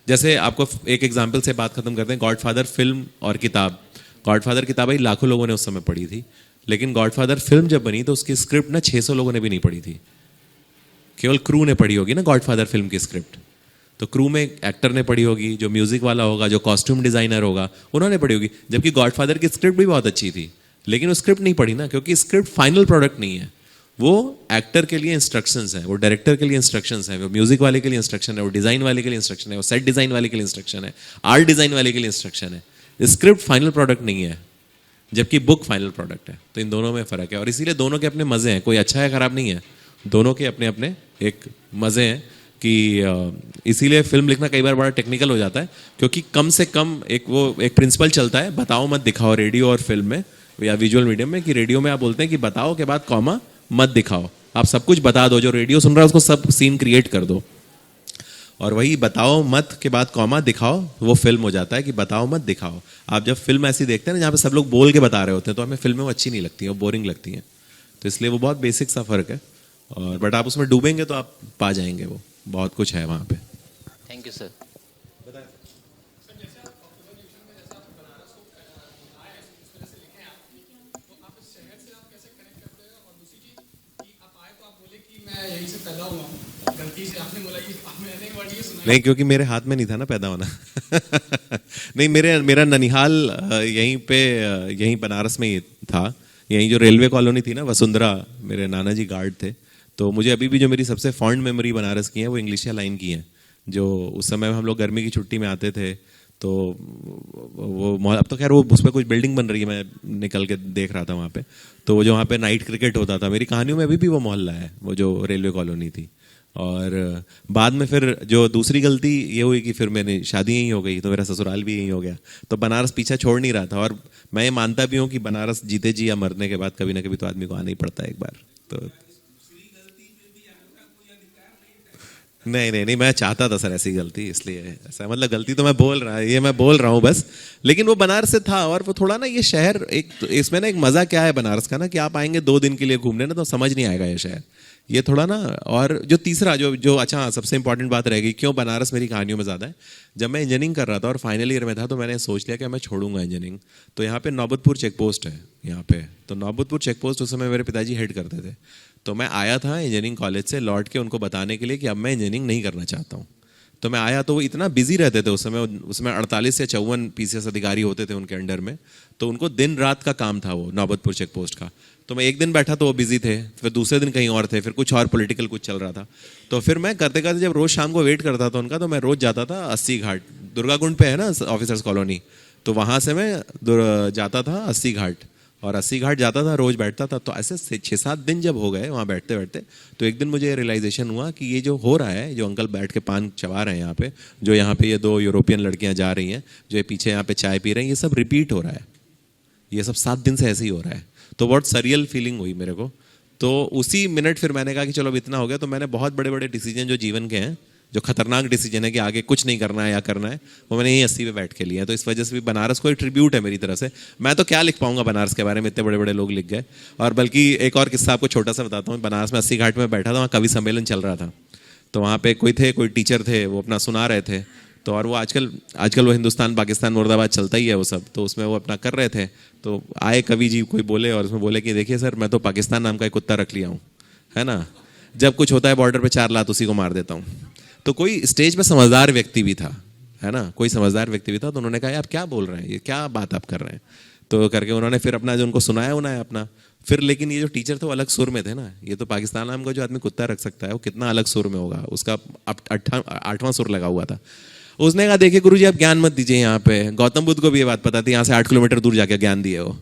जैसे आपको एक एग्जाम्पल से बात खत्म करते हैं, गॉडफादर फिल्म और किताब। गॉडफादर किताब ही लाखों लोगों ने उस समय पढ़ी थी, लेकिन गॉडफादर फिल्म जब बनी तो उसकी स्क्रिप्ट ना 600 लोगों ने भी नहीं पढ़ी थी, केवल क्रू ने पढ़ी होगी ना गॉडफादर फिल्म की स्क्रिप्ट। तो क्रू में एक्टर ने पढ़ी होगी, जो म्यूजिक वाला होगा, जो कॉस्ट्यूम डिजाइनर होगा, उन्होंने पढ़ी होगी। जबकि गॉडफादर की स्क्रिप्ट भी बहुत अच्छी थी, लेकिन वो स्क्रिप्ट नहीं पढ़ी ना, क्योंकि स्क्रिप्ट फाइनल प्रोडक्ट नहीं है। वो एक्टर के लिए इंस्ट्रक्शंस हैं, वो डायरेक्टर के लिए इंस्ट्रक्शंस हैं, वो म्यूजिक वाले के लिए इंस्ट्रक्शन है, वो डिजाइन वाले के लिए इंस्ट्रक्शन है, वो सेट डिजाइन वाले के लिए इंस्ट्रक्शन है, आर्ट डिजाइन वाले के लिए इंस्ट्रक्शन है। स्क्रिप्ट फाइनल प्रोडक्ट नहीं है, जबकि बुक फाइनल प्रोडक्ट है। तो इन दोनों में फ़र्क है, और इसीलिए दोनों के अपने मज़े हैं। कोई अच्छा है ख़राब नहीं है, दोनों के अपने अपने एक मज़े हैं। कि इसीलिए फिल्म लिखना कई बार बड़ा टेक्निकल हो जाता है, क्योंकि कम से कम एक प्रिंसिपल चलता है, बताओ मत दिखाओ, रेडियो और फिल्म में या विजुअल मीडियम में। कि रेडियो में आप बोलते हैं कि बताओ के बाद कॉमा मत दिखाओ, आप सब कुछ बता दो, जो रेडियो सुन रहा है उसको सब सीन क्रिएट कर दो। और वही बताओ मत के बाद कॉमा दिखाओ, वो फिल्म हो जाता है कि बताओ मत दिखाओ। आप जब फिल्म ऐसी देखते हैं ना जहाँ पे सब लोग बोल के बता रहे होते हैं, तो हमें फिल्में वो अच्छी नहीं लगती हैं, वो बोरिंग लगती हैं। तो इसलिए वो बहुत बेसिक सा फ़र्क है, और बट आप उसमें डूबेंगे तो आप पा जाएंगे, वो बहुत कुछ है वहाँ पे। Thank you sir. नहीं, क्योंकि मेरे हाथ में नहीं था ना पैदा होना। नहीं, मेरा ननिहाल यहीं बनारस में ही था। यहीं जो रेलवे कॉलोनी थी ना, वसुंधरा, मेरे नाना जी गार्ड थे। तो मुझे अभी भी जो मेरी सबसे फॉन्ड मेमोरी बनारस की है वो इंग्लिशिया लाइन की है। जो उस समय हम लोग गर्मी की छुट्टी में आते थे तो वो अब तो खैर वो उस पर कुछ बिल्डिंग बन रही है, मैं निकल के देख रहा था वहाँ पे। तो वो जो वहाँ पे नाइट क्रिकेट होता था, मेरी कहानियों में अभी भी वो मोहल्ला है, वो जो रेलवे कॉलोनी थी। और बाद में फिर जो दूसरी गलती ये हुई कि फिर मैंने शादी यहीं हो गई, तो मेरा ससुराल भी यहीं हो गया। तो बनारस पीछा छोड़ नहीं रहा था। और मैं ये मानता भी हूँ कि बनारस जीते जी या मरने के बाद कभी ना कभी तो आदमी को आना ही पड़ता है एक बार। तो नहीं, मैं चाहता था सर ऐसी गलती, इसलिए ऐसा मतलब गलती तो मैं बोल रहा हूँ बस। लेकिन वो बनारस से था। और वो थोड़ा ना ये शहर एक तो इसमें ना एक मज़ा क्या है बनारस का ना, कि आप आएंगे 2 दिन के लिए घूमने ना तो समझ नहीं आएगा ये शहर, ये थोड़ा ना। और जो तीसरा जो अच्छा सबसे इंपॉर्टेंट बात रहेगी, क्यों बनारस मेरी कहानियों में ज़्यादा है। जब मैं इंजीनियरिंग कर रहा था और फाइनल ईयर में था तो मैंने सोच लिया कि मैं छोड़ूंगा इंजीनियरिंग। तो यहाँ पे नौबतपुर चेक पोस्ट है यहाँ पे। तो नौबतपुर चेक पोस्ट उस समय मेरे पिताजी हेड करते थे। तो मैं आया था इंजीनियरिंग कॉलेज से लौट के उनको बताने के लिए कि अब मैं इंजीनियरिंग नहीं करना चाहता हूँ। तो मैं आया तो वो इतना बिजी रहते थे उस समय, उसमें 48 से 54 पीसीएस अधिकारी होते थे उनके अंडर में। तो उनको दिन रात का काम था वो नौबतपुर चेक पोस्ट का। तो मैं एक दिन बैठा तो वो बिजी थे, फिर दूसरे दिन कहीं और थे, फिर कुछ और पॉलिटिकल कुछ चल रहा था। तो फिर मैं करते करते जब रोज़ शाम को वेट करता था उनका, तो मैं रोज़ जाता था 80 घाट, दुर्गा कुंड पे है ना ऑफिसर्स कॉलोनी, तो वहाँ से मैं जाता था 80 घाट। और 80 घाट जाता था, रोज़ बैठता था। तो ऐसे 6-7 दिन जब हो गए वहाँ बैठते बैठते, तो एक दिन मुझे रियलाइजेशन हुआ कि ये जो हो रहा है, जो अंकल बैठ के पान चबा रहे हैं यहाँ पे, जो यहाँ पे ये 2 यूरोपियन लड़कियाँ जा रही हैं, जो ये पीछे यहाँ पे चाय पी रहे हैं, ये सब रिपीट हो रहा है। ये सब 7 दिन से ऐसे ही हो रहा है। तो बहुत सरियल फीलिंग हुई मेरे को। तो उसी मिनट फिर मैंने कहा कि चलो अब इतना हो गया। तो मैंने बहुत बड़े बड़े डिसीजन जो जीवन के हैं, जो खतरनाक डिसीजन है कि आगे कुछ नहीं करना है या करना है, वो मैंने यहीं 80 पे बैठ के लिया है। तो इस वजह से भी बनारस को एक ट्रिब्यूट है मेरी तरफ से। मैं तो क्या लिख पाऊंगा बनारस के बारे में, इतने बड़े बड़े लोग लिख गए। और बल्कि एक और किस्सा आपको छोटा सा बताता हूँ। बनारस में 80 घाट में बैठा था, वहाँ कवि सम्मेलन चल रहा था। तो वहाँ पे कोई टीचर थे, वो अपना सुना रहे थे। तो और वो आजकल वो हिंदुस्तान पाकिस्तान मुर्दाबाद चलता ही है वो सब, तो उसमें वो अपना कर रहे थे। तो आए कवि जी कोई बोले और उसमें बोले कि देखिए सर, मैं तो पाकिस्तान नाम का एक कुत्ता रख लिया हूँ, है ना। जब कुछ होता है बॉर्डर पे 4 लात उसी को मार देता हूँ। तो कोई स्टेज पे समझदार व्यक्ति भी था, है ना, कोई समझदार व्यक्ति भी था। तो उन्होंने कहा आप क्या बोल रहे हैं, ये क्या बात आप कर रहे हैं। तो करके उन्होंने फिर अपना जो उनको सुनाया अपना फिर। लेकिन ये जो टीचर थे वो अलग सुर में थे ना। ये तो पाकिस्तान नाम का जो आदमी कुत्ता रख सकता है वो कितना अलग सुर में होगा, उसका 8वां सुर लगा हुआ था। उसने कहा देखिए गुरुजी आप ज्ञान मत दीजिए यहाँ पे। गौतम बुद्ध को भी ये बात पता थी, यहाँ से 8 किलोमीटर दूर जाके ज्ञान दिए वो।